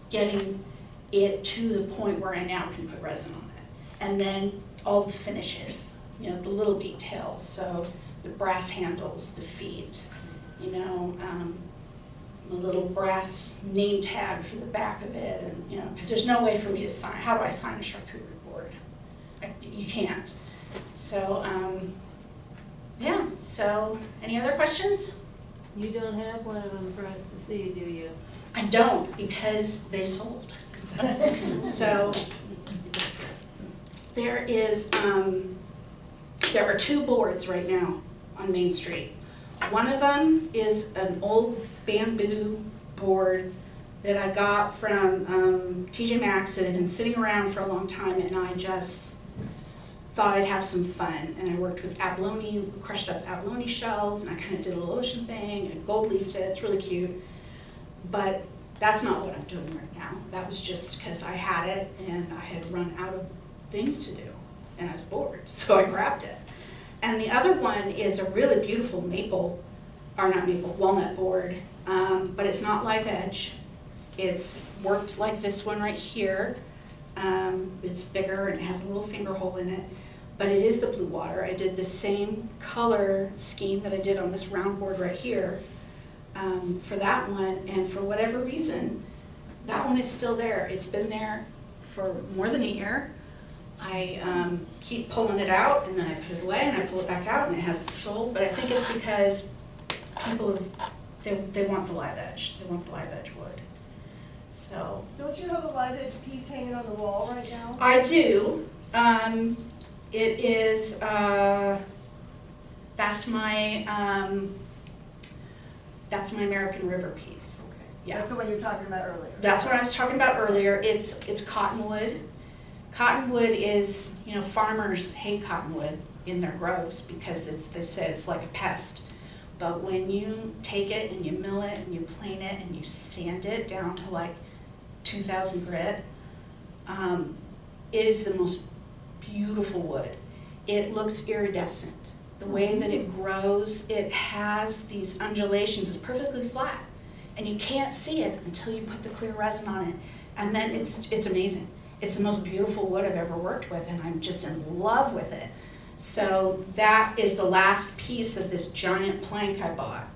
getting it to the point where I now can put resin on it. And then all the finishes, the little details, so the brass handles, the feet, the little brass name tag for the back of it, and because there's no way for me to sign. How do I sign a charcuterie board? You can't. So yeah. So any other questions? You don't have one of them for us to see, do you? I don't, because they sold. So there are 2 boards right now on Main Street. One of them is an old bamboo board that I got from TJ Maxx that had been sitting around for a long time, and I just thought I'd have some fun. And I worked with abalone, crushed up abalone shells, and I kind of did a little ocean thing and gold leafed it. It's really cute. But that's not what I'm doing right now. That was just because I had it and I had run out of things to do and I was bored, so I grabbed it. And the other one is a really beautiful walnut board, but it's not live edge. It's worked like this one right here. It's bigger and it has a little finger hole in it, but it is the blue water. I did the same color scheme that I did on this round board right here for that one, and for whatever reason, that one is still there. It's been there for more than a year. I keep pulling it out, and then I put it away, and I pull it back out, and it hasn't sold. But I think it's because people they want the live edge. They want the live edge wood. So. Don't you have a live edge piece hanging on the wall right now? I do. It is. That's my American River piece. Okay. Yeah. That's the one you were talking about earlier. That's what I was talking about earlier. It's cottonwood. Cottonwood is, farmers hate cottonwood in their groves because they say it's like a pest. But when you take it and you mill it and you plane it and you sand it down to like 2,000 grit, it is the most beautiful wood. It looks iridescent. The way that it grows, it has these undulations. It's perfectly flat, and you can't see it until you put the clear resin on it, and then it's amazing. It's the most beautiful wood I've ever worked with, and I'm just in love with it. So that is the last piece of this giant plank I bought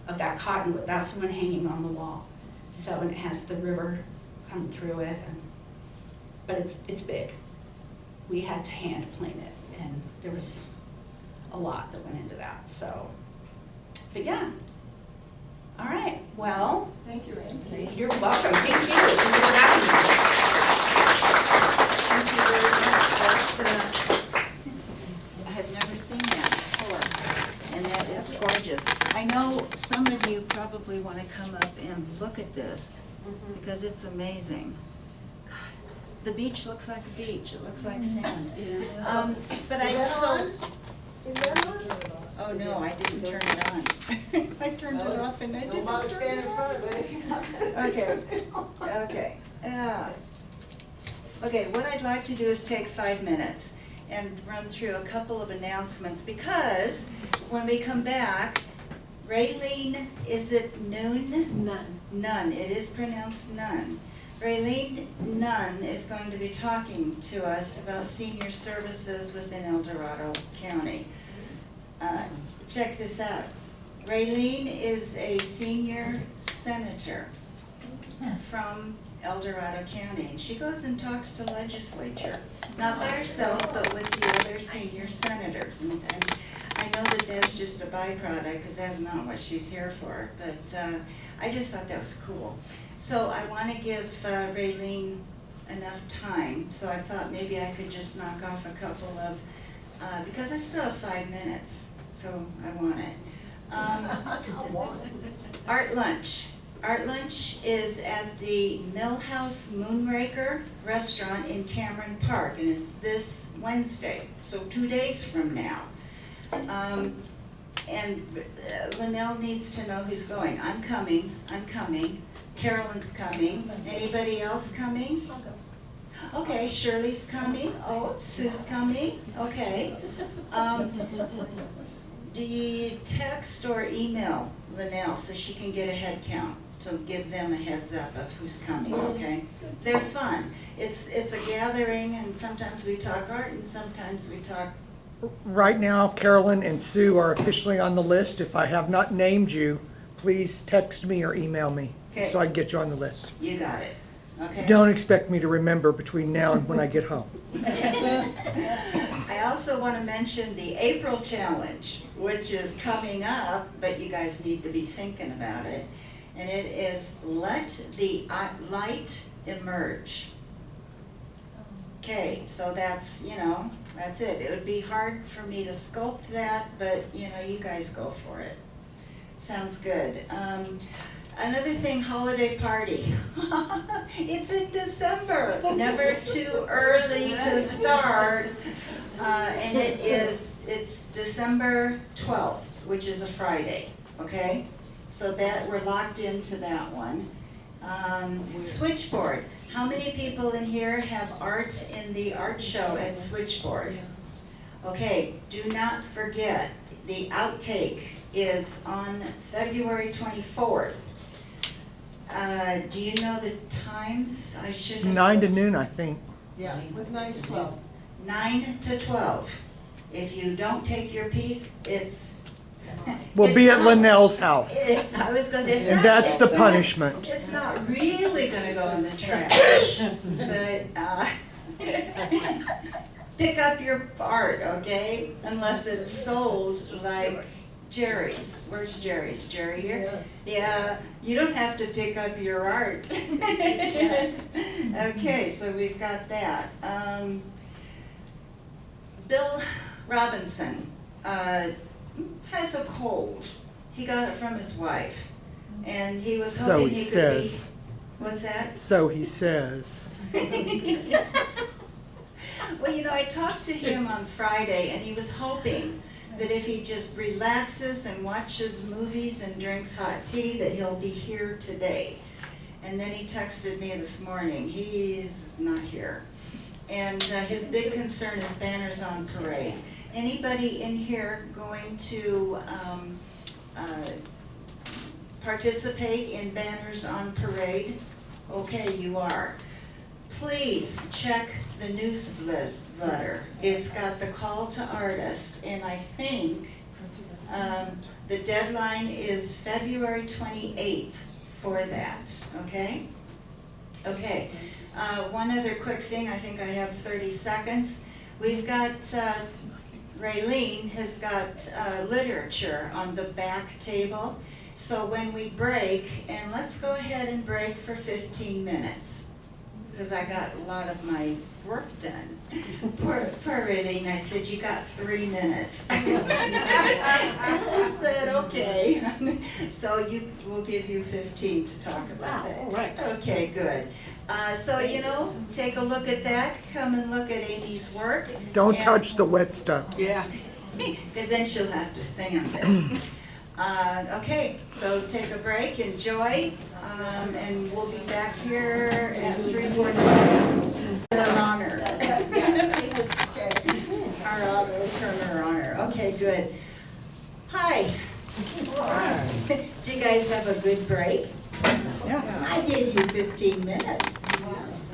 of that cottonwood. That's the one hanging on the wall. So, and it has the river coming through it, but it's big. We had to hand plane it, and there was a lot that went into that. So, but yeah. All right. Well, Thank you, Anne. you're welcome. Thank you. Thank you for having me. know some of you probably want to come up and look at this, because it's amazing. God, the beach looks like a beach, it looks like sand. But I also, Is that on? oh no, I didn't turn it on. I turned it off and I didn't Don't bother turn standing it in on. front of it if you're not. Okay, okay, what I'd like to do is take 5 minutes and run through a couple of announcements, because when we come back, Raylene, is it Noon? None. Nunn, it is pronounced Nunn. Raylene Nunn is going to be talking to us about senior services within El Dorado County. Check this out. Raylene is a senior senator from El Dorado County, and she goes and talks to legislature, not by herself, but with the other senior senators. And I know that that's just a byproduct, because that's not what she's here for, but I just thought that was cool. So I want to give Raylene enough time, so I thought maybe I could just knock off a couple of, because I still have 5 minutes, so I want it. Art lunch. Art lunch is at the Millhouse Moonraker Restaurant in Cameron Park, and it's this Wednesday, so 2 days from now. And Linnell needs to know who's going. I'm coming. Carolyn's coming. Anybody else coming? Okay, Shirley's coming. Oh, Sue's coming. Okay. Do you text or email Linnell so she can get a head count, to give them a heads up of who's coming, okay? They're fun. It's a gathering, and sometimes we talk art and sometimes we talk. Right now, Carolyn and Sue are officially on the list. If I have not named you, please text me or email me Okay. so I can get you on the list. You got it, okay? Don't expect me to remember between now and when I get home. I also want to mention the April Challenge, which is coming up, but you guys need to be thinking about it. And it is Let the Light Emerge. Okay, so that's, that's it. It would be hard for me to sculpt that, but, you guys go for it. Sounds good. Another thing, holiday party. It's in December, never too early to start. And it's December 12th, which is a Friday, okay? So that, we're locked into that one. Switchboard. How many people in here have art in the art show at Switchboard? Okay, do not forget, the outtake is on February 24th. Do you know the times? I should have. 9 to noon, I think. Yeah, it was 9 to 12. 9 to 12. If you don't take your piece, We'll it's be at not- Linnell's house. I was gonna say, it's And not. that's it's the not- punishment. It's not really gonna go in the trash, but, pick up your art, okay? Unless it's sold like Jerry's. Where's Jerry's? Jerry here? Yes. Yeah, you don't have to pick up your art. Okay, so we've got that. Bill Robinson has a cold. He got it from his wife, and he was So hoping he he could be. says. What's that? So he says. Well, I talked to him on Friday, and he was hoping that if he just relaxes and watches movies and drinks hot tea, that he'll be here today. And then he texted me this morning, he's not here. And his big concern is banners on parade. Anybody in here going to participate in banners on parade? Okay, you are. Please check the newsletter. It's got the call to artist, and I think the deadline is February 28th for that, okay? Okay, one other quick thing, I think I have 30 seconds. We've got, Raylene has got literature on the back table. So when we break, and let's go ahead and break for 15 minutes, because I got a lot of my work done. Poor Raylene, I said, you got 3 minutes. I said, okay. So we'll give you 15 to talk about it. All right. Okay, good. So, take a look at that, come and look at Amy's work. Don't And- touch the wet stuff. Yeah. because then she'll have to sand it. Okay, so take a break, enjoy, and we'll be back here at 3:45. Her honor. Our honor. Okay, good. Hi. Did you guys have a good break? Yeah. I gave you 15 minutes.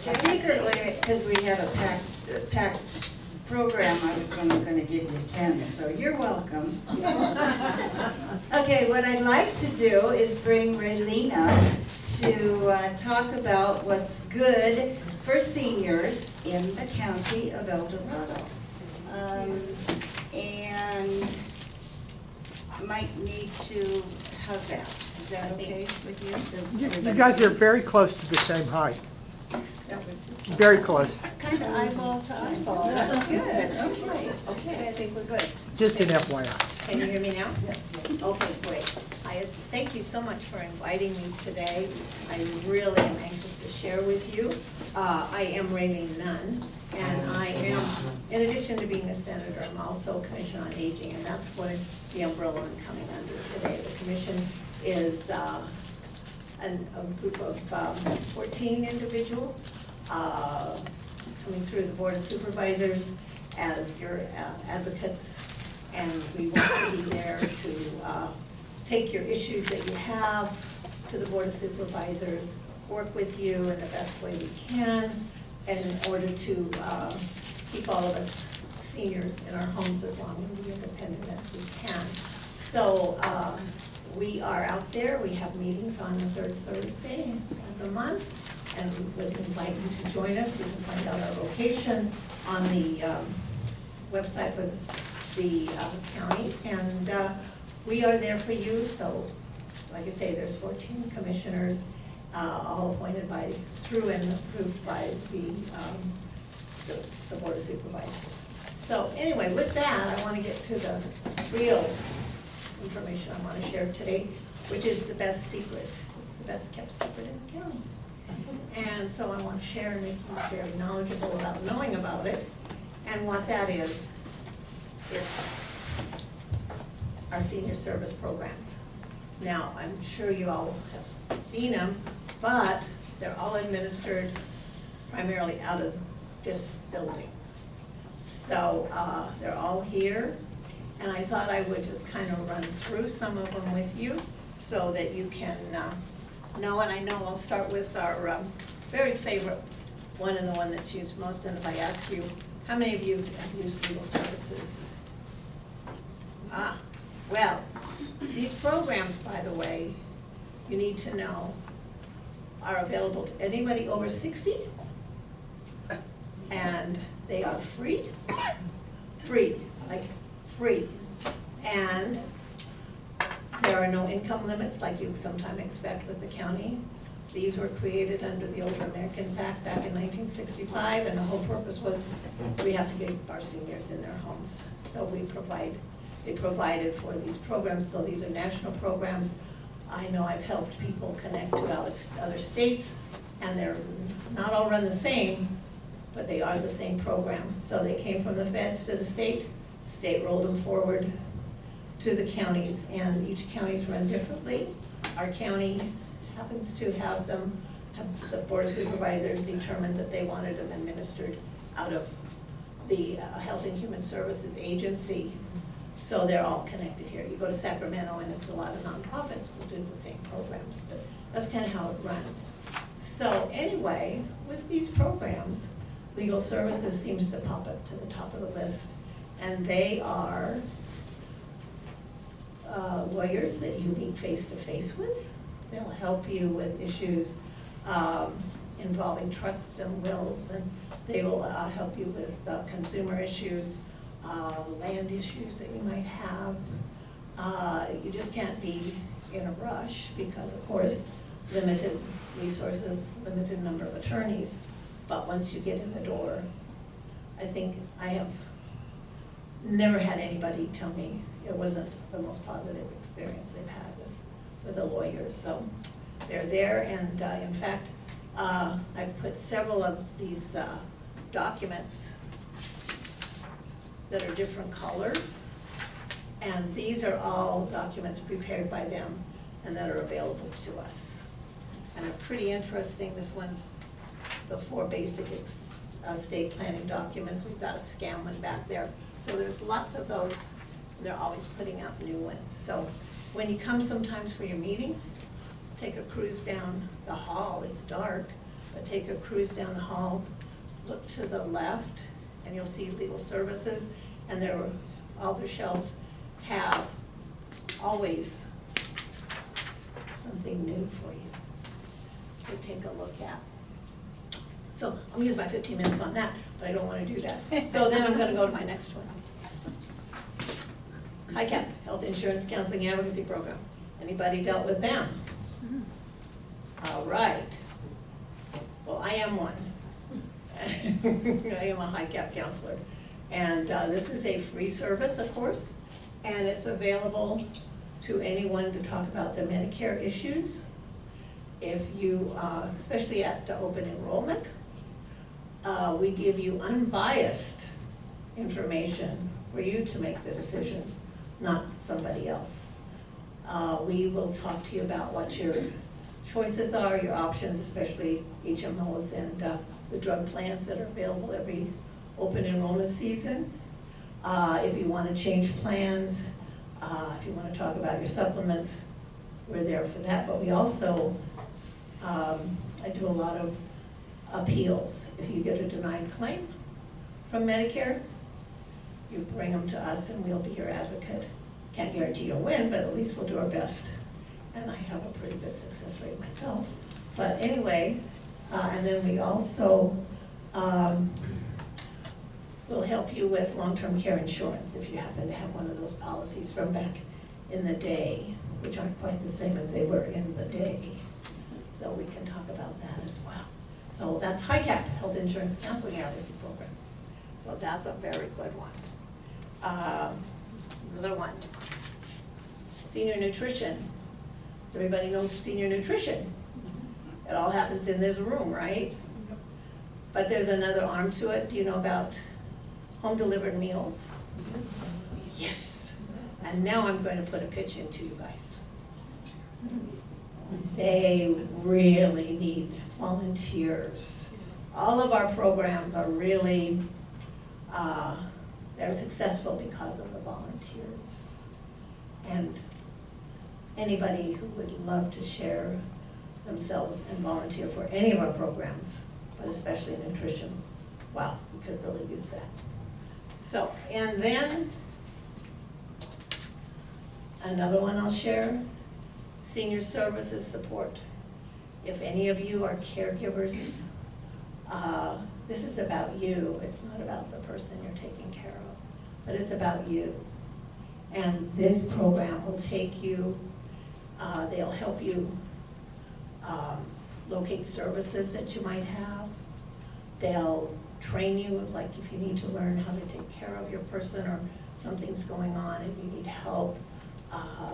Secretly, because we had a packed program, I was only going to give you 10, so you're welcome. Okay, what I'd like to do is bring Raylene up to talk about what's good for seniors in the county of El Dorado. And might need to, how's that? Is that okay with you? You guys are very close to the same height. Very close. Kind of eyeball to eyeball, that's good, okay, I think we're good. Just an FYI. Can you hear me now? Yes. Okay, great. Thank you so much for inviting me today. I really am anxious to share with you. I am Raylene Nunn, and I am, in addition to being a senator, I'm also Commission on Aging, and that's what the umbrella I'm coming under today. The commission is a group of 14 individuals coming through the Board of Supervisors as your advocates, and we want to be there to take your issues that you have to the Board of Supervisors, work with you in the best way we can, and in order to keep all of us seniors in our homes as long and be independent as we can. So we are out there. We have meetings on the third Thursday of the month, and we would invite you to join us. You can find out our location on the website for the county, and we are there for you. So, like I say, there's 14 commissioners, all appointed through and approved by the Board of Supervisors. So anyway, with that, I want to get to the real information I want to share today, which is the best secret. It's the best kept secret in the county. And so I want to share and make you very knowledgeable about knowing about it. And what that is, it's our senior service programs. Now, I'm sure you all have seen them, but they're all administered primarily out of this building. So they're all here, and I thought I would just kind of run through some of them with you so that you can know. And I know I'll start with our very favorite one, and the one that's used most. And if I ask you, how many of you have used legal services? Well, these programs, by the way, you need to know, are available to anybody over 60, and they are free, like free. And there are no income limits like you sometimes expect with the county. These were created under the Older Americans Act back in 1965, and the whole purpose was we have to get our seniors in their homes. So they provided for these programs, so these are national programs. I know I've helped people connect to other states, and they're not all run the same, but they are the same program. So they came from the feds to the state rolled them forward to the counties, and each county's run differently. Our county happens to have the Board of Supervisors determined that they wanted them administered out of the Health and Human Services Agency. So they're all connected here. You go to Sacramento and it's a lot of nonprofits who do the same programs, but that's kind of how it runs. So anyway, with these programs, legal services seems to pop up to the top of the list. And they are lawyers that you meet face-to-face with. They'll help you with issues involving trusts and wills, and they will help you with consumer issues, land issues that you might have. You just can't be in a rush because, of course, limited resources, limited number of attorneys. But once you get in the door, I think I have never had anybody tell me it wasn't the most positive experience they've had with the lawyers. So they're there, and in fact, I've put several of these documents that are different colors. And these are all documents prepared by them and that are available to us. And they're pretty interesting. This one's the 4 basic estate planning documents. We've got a scan one back there. So there's lots of those. They're always putting out new ones. So when you come sometimes for your meeting, take a cruise down the hall. It's dark, but take a cruise down the hall, look to the left, and you'll see legal services, and all their shelves have always something new for you to take a look at. So I'm gonna use my 15 minutes on that, but I don't wanna do that. So then I'm gonna go to my next one. HICAP, Health Insurance Counseling Advocacy Program. Anybody dealt with them? All right. Well, I am one. I am a HICAP counselor. And this is a free service, of course, and it's available to anyone to talk about the Medicare issues. If you, especially at the open enrollment, we give you unbiased information for you to make the decisions, not somebody else. We will talk to you about what your choices are, your options, especially HMOs and the drug plans that are available every open enrollment season. If you want to change plans, if you want to talk about your supplements, we're there for that. But we also, I do a lot of appeals. If you get a denied claim from Medicare, you bring them to us and we'll be your advocate. Can't guarantee you'll win, but at least we'll do our best. And I have a pretty good success rate myself. But anyway, and then we also will help you with long-term care insurance if you happen to have one of those policies from back in the day, which aren't quite the same as they were in the day. So we can talk about that as well. So that's HICAP, Health Insurance Counseling Advocacy Program. So that's a very good one. Another one, senior nutrition. Does everybody know senior nutrition? It all happens in this room, right? But there's another arm to it. Do you know about home delivered meals? Yes. And now I'm going to put a pitch into you guys. They really need volunteers. All of our programs are really, they're successful because of the volunteers. And anybody who would love to share themselves and volunteer for any of our programs, but especially nutrition, wow, we could really use that. So, and then another one I'll share, senior services support. If any of you are caregivers, this is about you. It's not about the person you're taking care of, but it's about you. And this program will take you, they'll help you locate services that you might have. They'll train you, like if you need to learn how to take care of your person or something's going on and you need help.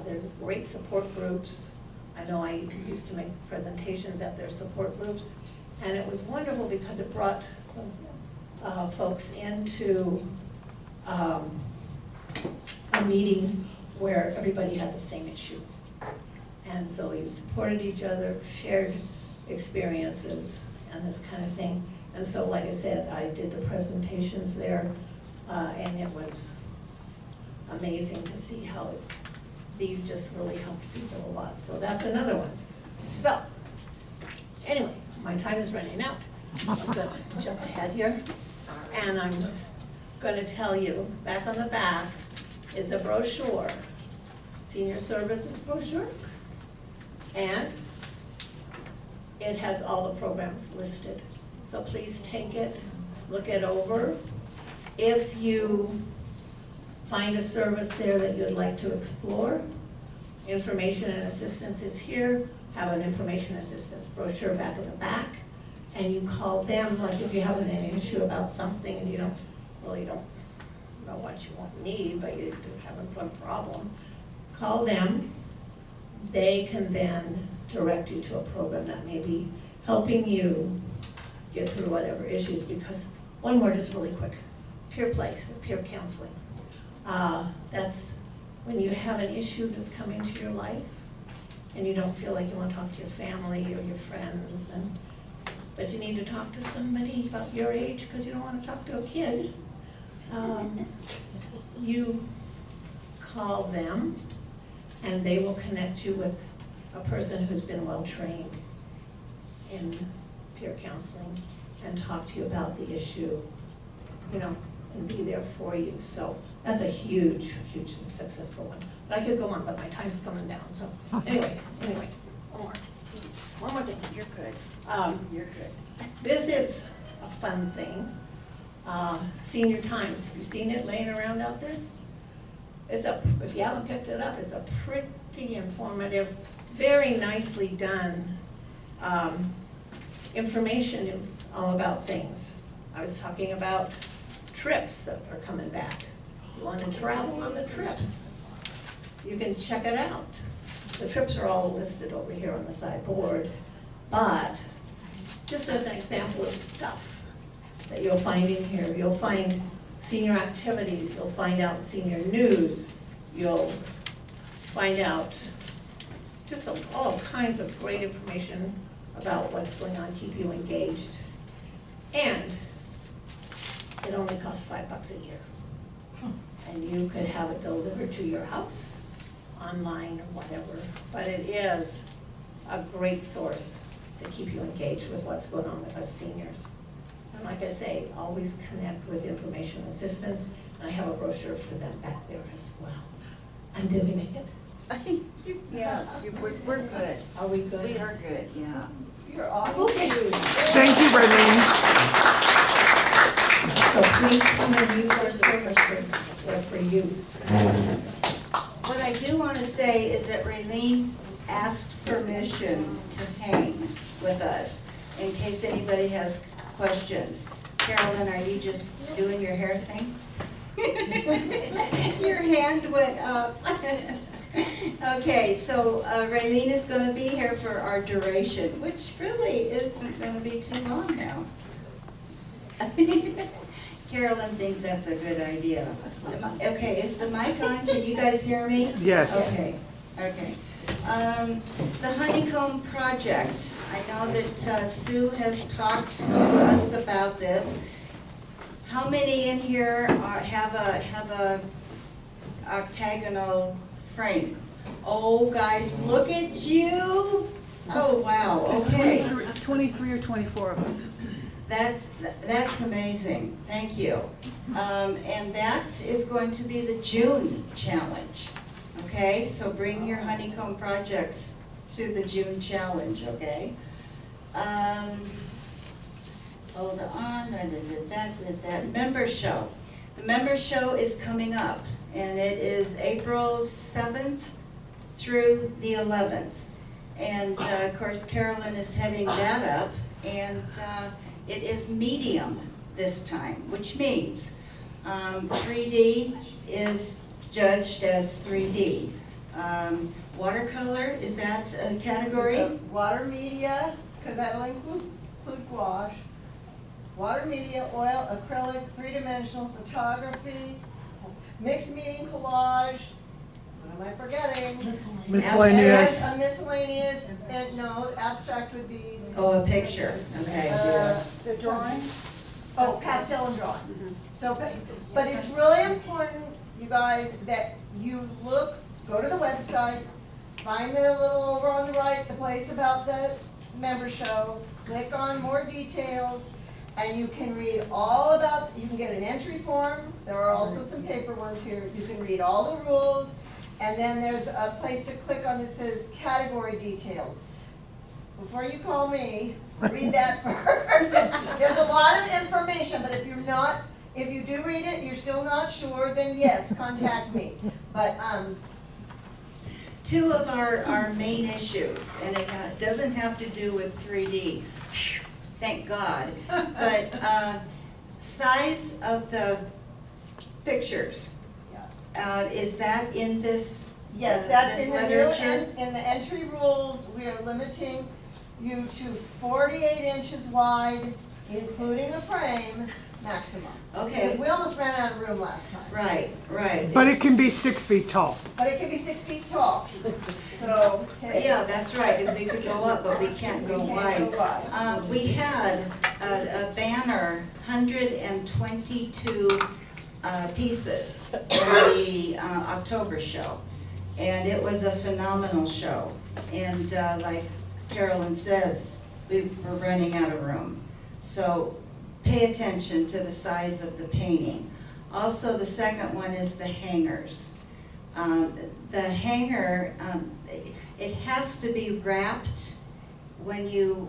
There's great support groups. I know I used to make presentations at their support groups, and it was wonderful because it brought those folks into a meeting where everybody had the same issue. And so you supported each other, shared experiences, and this kind of thing. And so, like I said, I did the presentations there, and it was amazing to see how these just really helped people a lot. So that's another one. So, anyway, my time is running out. I'm gonna jump ahead here, and I'm gonna tell you, back on the back is a brochure, senior services brochure, and it has all the programs listed. So please take it, look it over. If you find a service there that you'd like to explore, information and assistance is here. Have an information assistance brochure back in the back. And you call them, like if you have an issue about something and you don't really don't know what you need, but you're having some problem, call them. They can then direct you to a program that may be helping you get through whatever issues, because one more just really quick, peer place, peer counseling. That's when you have an issue that's come into your life and you don't feel like you want to talk to your family or your friends, but you need to talk to somebody about your age because you don't want to talk to a kid. You call them and they will connect you with a person who's been well-trained in peer counseling and talk to you about the issue, and be there for you. So that's a huge, huge successful one. But I could go on, but my time's coming down, so anyway, one more thing. You're good. You're good. This is a fun thing. Senior Times, have you seen it laying around out there? If you haven't picked it up, it's a pretty informative, very nicely done information all about things. I was talking about trips that are coming back. You want to travel on the trips, you can check it out. The trips are all listed over here on the side board, but just as an example of stuff that you'll find in here, you'll find senior activities, you'll find out senior news, you'll find out just all kinds of great information about what's going on, keep you engaged. And it only costs $5 a year. And you could have it delivered to your house, online or whatever, but it is a great source to keep you engaged with what's going on with us seniors. And like I say, always connect with information assistance, and I have a brochure for them back there as well. And did we make it? Yeah, we're good. Are we good? We are good, yeah. You're awesome. Okay. Thank you, Raylene. So please come and use our services, they're for you. What I do want to say is that Raylene asked permission to hang with us in case anybody has questions. Carolyn, are you just doing your hair thing? Your hand went up. Okay, so Raylene is going to be here for our duration, which really isn't going to be too long now. Carolyn thinks that's a good idea. Okay, is the mic on? Can you guys hear me? Yes. Okay, okay. The honeycomb project. I know that Sue has talked to us about this. How many in here have a octagonal frame? Oh, guys, look at you. Oh, wow, okay. 23 or 24 of us. That's amazing, thank you. And that is going to be the June challenge, okay? So bring your honeycomb projects to the June challenge, okay? Hold on, I did that. Member show. The member show is coming up, and it is April 7th through the 11th. And of course, Carolyn is heading that up, and it is medium this time, which means 3D is judged as 3D. Watercolor, is that a category? Water media, because that'll include gouache. Water media, oil, acrylic, three-dimensional photography, mixed media collage. What am I forgetting? Miscellaneous. A miscellaneous, and no, abstract would be. Oh, a picture, okay. The drawing? Oh, pastel and drawing. So, but it's really important, you guys, that you go to the website, find the little over on the right, the place about the member show, click on more details, and you can read all about, you can get an entry form, there are also some paper ones here, you can read all the rules, and then there's a place to click on that says category details. Before you call me, read that first. There's a lot of information, but if you do read it, you're still not sure, then yes, contact me. But, Two of our main issues, and it doesn't have to do with 3D, thank God, but size of the pictures. Yeah. Is that in this? Yes, that's this in the literature? in the entry rules, we are limiting you to 48 inches wide, including a frame, maximum. Because Okay, we almost ran out of room last time. right, right. But it can be 6 feet tall. But it can be 6 feet tall. So, hey. Yeah, that's right, because we could go up, but we can't go We wide. can't go wide. We had a banner, 122 pieces in the October show. And it was a phenomenal show. And like Carolyn says, we were running out of room. So pay attention to the size of the painting. Also, the second one is the hangers. The hanger, it has to be wrapped when you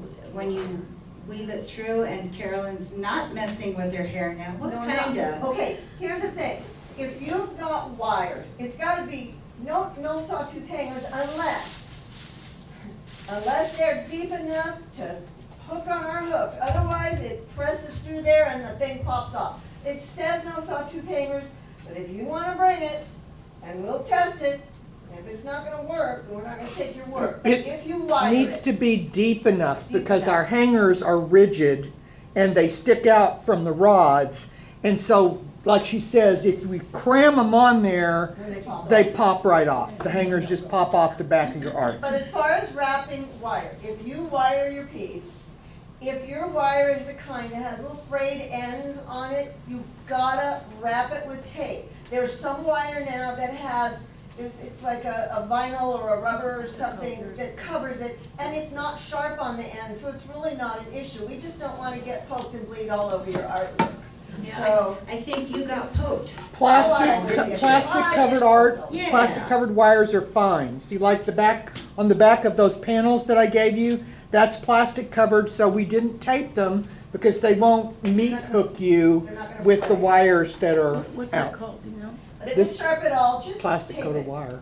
weave it through, and Carolyn's not messing with her hair now. What No, kind no. of? Okay, here's the thing. If you've got wires, it's gotta be no sawtooth hangers unless they're deep enough to hook on our hooks. Otherwise, it presses through there and the thing pops off. It says no sawtooth hangers, but if you wanna bring it, and we'll test it, and if it's not gonna work, then we're not gonna take your word. But It if you wire Needs it, to be deep enough Deep because enough. our hangers are rigid and they stick out from the rods. And so, like she says, if we cram them on there, then they pop they off. pop right off. The hangers just pop off the back of your art. But as far as wrapping wire, if you wire your piece, if your wire is the kind that has little frayed ends on it, you gotta wrap it with tape. There's some wire now that has, it's like a vinyl or a rubber or something that covers it, and it's not sharp on the end, so it's really not an issue. We just don't wanna get poked and bleed all over your artwork. Yeah, So, I think you got poked. Plastic covered art, Yeah. plastic covered wires are fine. See, like on the back of those panels that I gave you, that's plastic covered, so we didn't tape them because they won't meat hook you they're not gonna with the fray. wires that are What's that out. called, do you know? But if it's This sharp at all, just Plastic tape coated it. wire.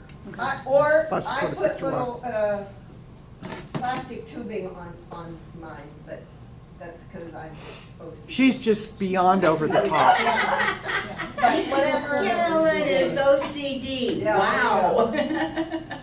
Or Plastic I coated put picture wire. little, plastic tubing on mine, but that's because I'm OCD. She's just beyond over the top. But whatever. Carolyn is OCD, Yeah. wow.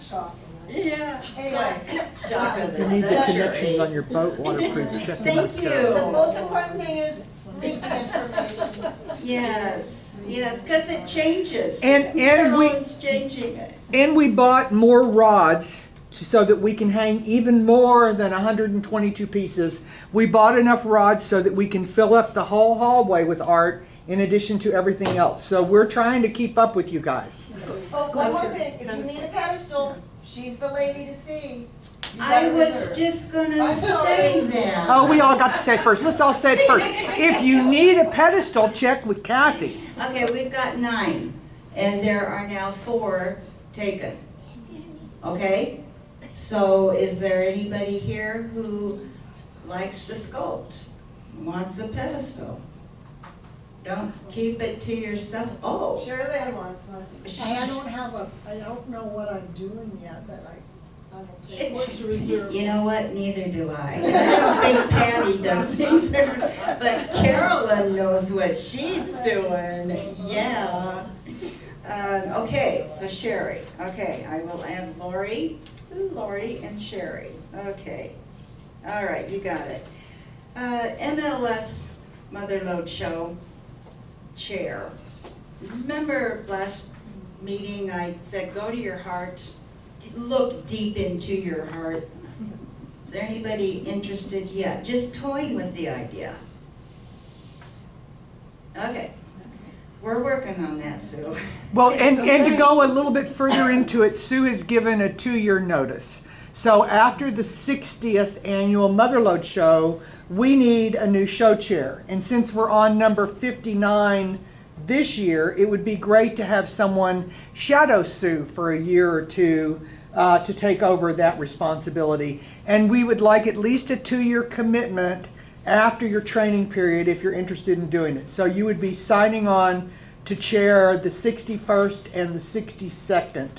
Shocking, right? Yeah. Anyway, Shock of You the need the connections century. on your boat waterproof. Check them Thank with you. Carol. the most important thing is read the information. Yes, yes, because it changes. And we- Carolyn's changing it. And we bought more rods so that we can hang even more than 122 pieces. We bought enough rods so that we can fill up the whole hallway with art in addition to everything else. So we're trying to keep up with you guys. Oh, one more thing, if you need a pedestal, she's the lady to see. You I gotta was reserve. just gonna I'm sorry. say that. Oh, we all got to say it first. Let's all say it first. If you need a pedestal, check with Kathy. Okay, we've got 9, and there are now 4 taken. Okay? So is there anybody here who likes to sculpt, wants a pedestal? Don't keep it to yourself. Oh. Shirley wants one. I don't know what I'm doing yet, but I will take what's reserved. You know what, neither do I. I don't think Patty does either, but Carolyn knows what she's doing, yeah. Okay, so Sherry, okay, I will add Lori and Sherry, okay. All right, you got it. MLS Motherlode Show chair. Remember last meeting I said, go to your heart, look deep into your heart. Is there anybody interested yet? Just toying with the idea. Okay, we're working on that, Sue. Well, and to go a little bit further into it, Sue has given a 2-year notice. So after the 60th annual Motherlode Show, we need a new show chair. And since we're on number 59 this year, it would be great to have someone shadow Sue for a year or two to take over that responsibility. And we would like at least a 2-year commitment after your training period if you're interested in doing it. So you would be signing on to chair the 61st and the 62nd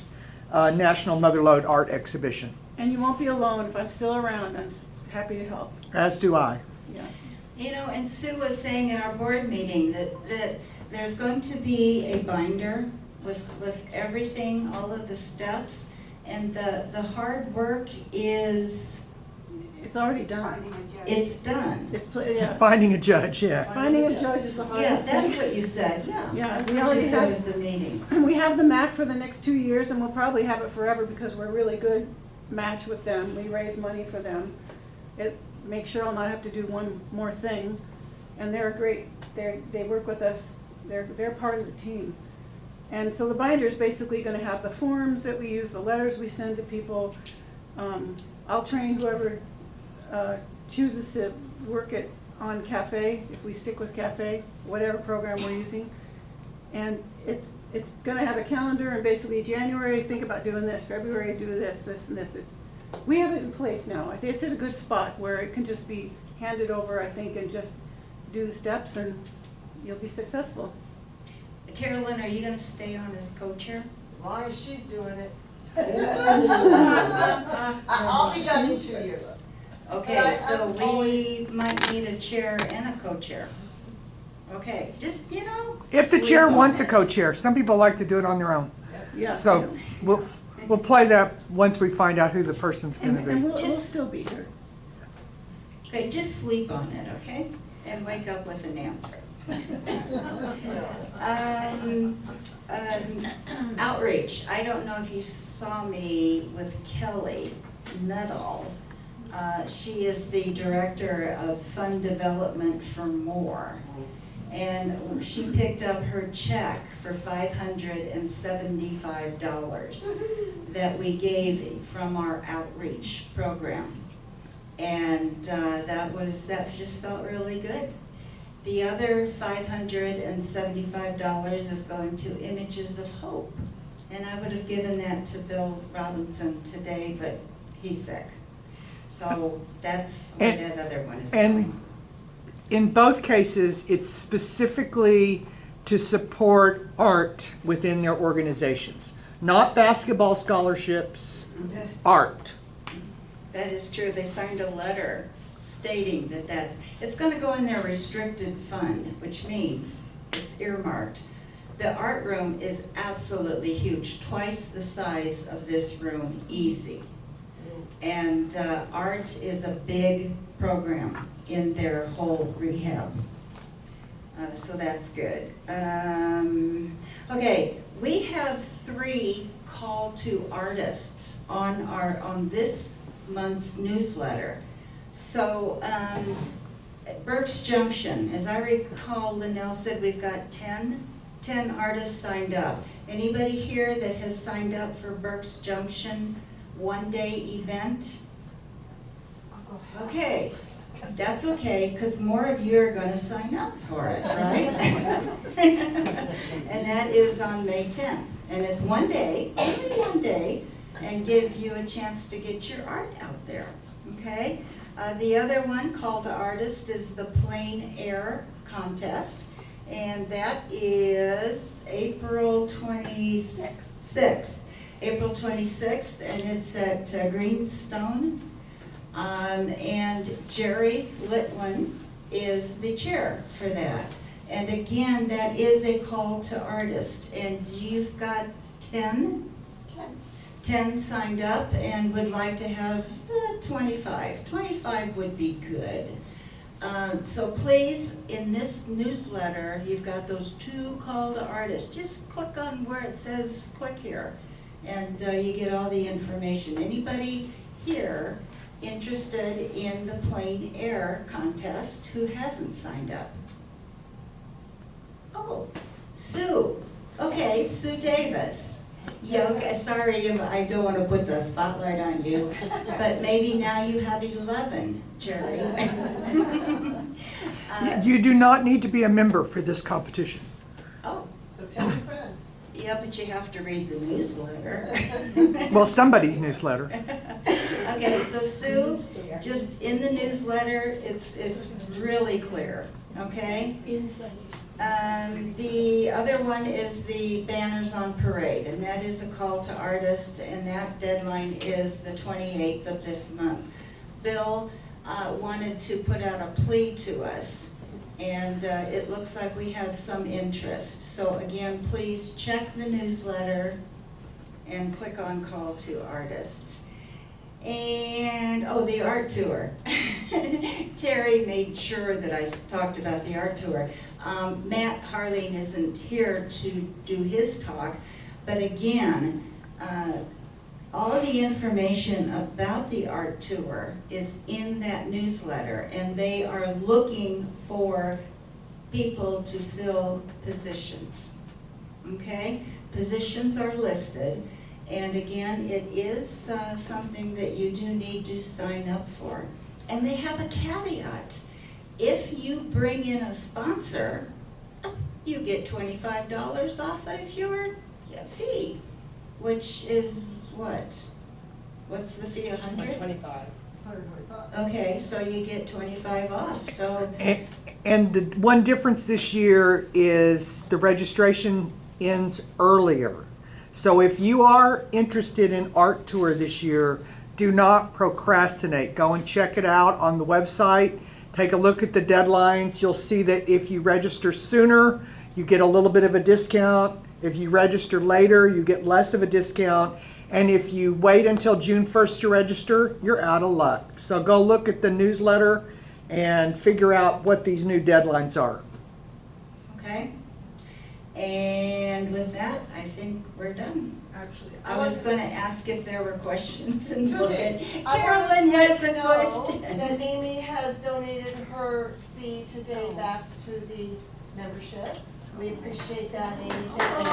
National Motherlode Art Exhibition. And you won't be alone. If I'm still around, I'm happy to help. As do I. Yeah. You know, and Sue was saying in our board meeting that there's going to be a binder with everything, all of the steps, and the hard work is, It's already done. it's done. Yeah. Finding a judge, yeah. Finding a judge is the Yeah, hardest that's thing. what you said, yeah. Yeah, That's we what you already said have- at the meeting. We have the MAC for the next 2 years, and we'll probably have it forever because we're a really good match with them. We raise money for them. It makes Cheryl and I have to do one more thing, and they're great. They work with us. They're part of the team. And so the binder is basically going to have the forms that we use, the letters we send to people. I'll train whoever chooses to work it on Cafe, if we stick with Cafe, whatever program we're using. And it's gonna have a calendar, and basically January, think about doing this, February, do this, this, and this. We have it in place now. I think it's in a good spot where it can just be handed over, I think, and just do the steps, and you'll be successful. Carolyn, are you gonna stay on as co-chair? As long as she's doing it. I'll be done in 2 years. But Okay, I- so I'm we always- might need a chair and a co-chair. Okay, just, If the chair sleep on wants a it. co-chair, some people like to do it on their own. Yeah. So we'll play that once we find out who the person's gonna And be. we'll Just- still be here. Okay, just sleep on it, okay? And wake up with an answer. Outreach, I don't know if you saw me with Kelly Nuttall. She is the Director of Fund Development for More. And she picked up her check for $575 that we gave from our outreach program. And that just felt really good. The other $575 is going to Images of Hope. And I would have given that to Bill Robinson today, but he's sick. So that's where that other one is And going. in both cases, it's specifically to support art within their organizations, not basketball scholarships, art. That is true. They signed a letter stating it's gonna go in their restricted fund, which means it's earmarked. The art room is absolutely huge, twice the size of this room, easy. And art is a big program in their whole rehab. So that's good. Okay, we have 3 call to artists on this month's newsletter. So, Berks Junction, as I recall, Linnell said we've got 10 artists signed up. Anybody here that has signed up for Berks Junction one-day event? Okay, that's okay, because more of you are gonna sign up for it, right? And that is on May 10th, and it's one day, only one day, and give you a chance to get your art out there, okay? The other one, Call to Artist, is the Plein Air Contest, and that is April 26th. April 26th, and it's at Greenstone. And Jerry Litwin is the chair for that. And again, that is a call to artist, and you've got 10 signed up and would like to have 25. 25 would be good. So please, in this newsletter, you've got those 2 call to artists. Just click on where it says click here, and you get all the information. Anybody here interested in the Plein Air Contest who hasn't signed up? Oh, Sue. Okay, Sue Davis. Yeah, okay, sorry, I don't want to put the spotlight on you, but maybe now you have 11, Jerry. You do not need to be a member for this competition. Oh, So tell your friends. yeah, but you have to read the newsletter. Well, somebody's newsletter. Okay, so Sue, just in the newsletter, it's really clear, okay? The other one is the banners on parade, and that is a call to artists, and that deadline is the 28th of this month. Bill wanted to put out a plea to us And it looks like we have some interest. So again, please check the newsletter and click on Call to Artists. And, oh, the art tour. Terry made sure that I talked about the art tour. Matt Harling isn't here to do his talk, but again, all the information about the art tour is in that newsletter, and they are looking for people to fill positions, okay? Positions are listed, and again, it is something that you do need to sign up for. And they have a caveat. If you bring in a sponsor, you get $25 off of your fee, which is what? What's the fee, 100? 25. Okay, so you get 25 off, so. And the one difference this year is the registration ends earlier. So if you are interested in art tour this year, do not procrastinate. Go and check it out on the website. Take a look at the deadlines. You'll see that if you register sooner, you get a little bit of a discount. If you register later, you get less of a discount. And if you wait until June 1st to register, you're out of luck. So go look at the newsletter and figure out what these new deadlines are. Okay. And with that, I think we're done. Actually, I was going to ask if there were questions and Two look at, things. I Carolyn wanted has to a know question. that Aimee has donated her fee today back to the membership. We appreciate that, Aimee. Thank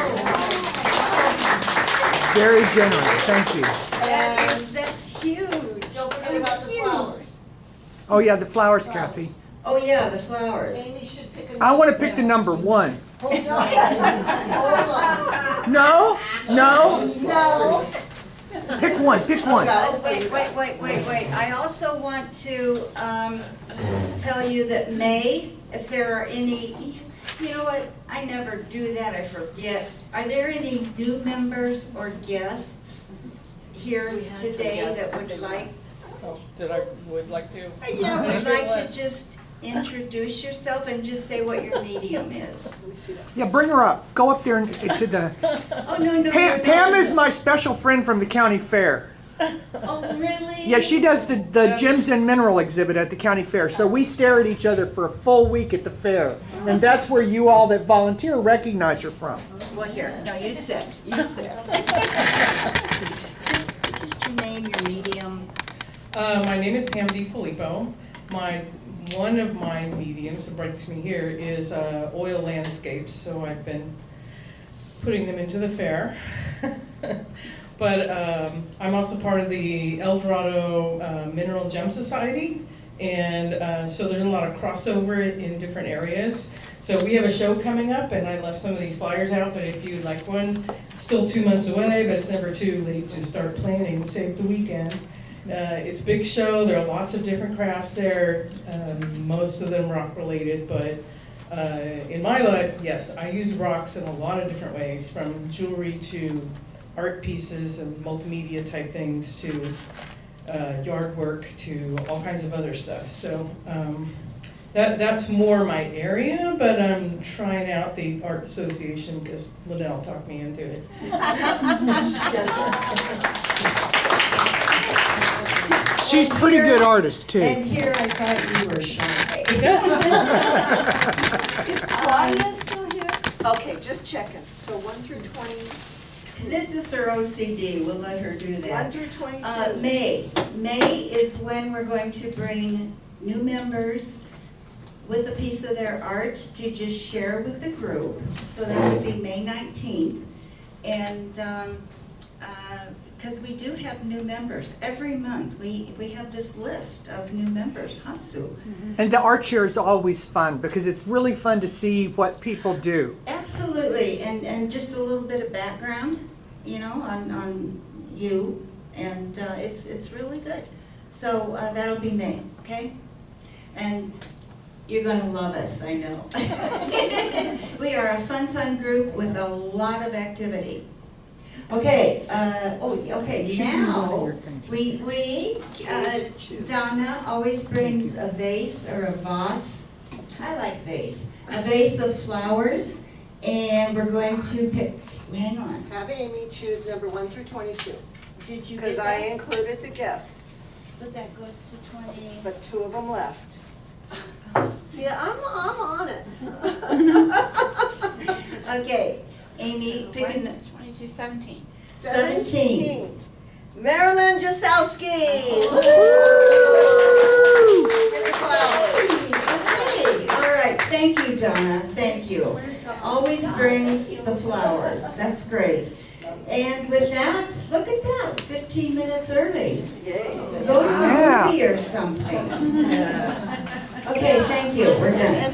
you. Very generous, thank you. And That's huge. don't forget about the flowers. Oh yeah, the flowers, Kathy. Oh, yeah, the flowers. Amy should pick a. I want to pick the number 1. Hold on. Hold on. No? No? No. Pick one, pick one. Oh, wait. I also want to tell you that May, if there are any, you know what, I never do that, I forget. Are there any new members or guests here today that would like? Oh, would like to? Yeah, would like to just introduce yourself and just say what your medium is. Yeah, bring her up. Go up there and to the. Oh, no. Pam is my special friend from the county fair. Oh, really? Yeah, she does the gems and mineral exhibit at the county fair. So we stare at each other for a full week at the fair. And that's where you all that volunteer recognize her from. Well, here, no, you sit. Just your name, your medium. My name is Pam DiFilippo. One of my mediums that brings me here is oil landscapes, so I've been putting them into the fair. But I'm also part of the El Dorado Mineral Gem Society, and so there's a lot of crossover in different areas. So we have a show coming up, and I left some of these flyers out, but if you'd like one, it's still 2 months away, but it's never too late to start planning, save the weekend. It's a big show, there are lots of different crafts there, most of them rock related, but in my life, yes, I use rocks in a lot of different ways, from jewelry to art pieces and multimedia type things to yard work to all kinds of other stuff. So that's more my area, but I'm trying out the Art Association because Liddell talked me into it. She's a pretty good artist too. And here I thought you were shy. Is Claudia still here? Okay, just checking. So 1 through 20. This is her OCD, we'll let her do 1 that. through 22. May is when we're going to bring new members with a piece of their art to just share with the group. So that would be May 19th. And because we do have new members. Every month we have this list of new members, huh, Sue? And the art share is always fun because it's really fun to see what people do. Absolutely, and just a little bit of background, you know, on you, and it's really good. So that'll be May, okay? And you're gonna love us, I know. We are a fun group with a lot of activity. Okay, now, Donna always brings a vase or a vase I like vase. A vase of flowers, and we're going to pick, hang on. Have Amy choose number 1 through 22, Did you because get I that? included the guests, But that goes to 20. but 2 of them left. See, I'm on it. Okay, Amy, pick a, 22, 17. 17. Marilyn Jasowski. Okay, all right, thank you, Donna, thank you. Always brings the flowers, that's great. And with that, look at that, 15 minutes early. Go to a movie or something. Okay, thank you, we're done.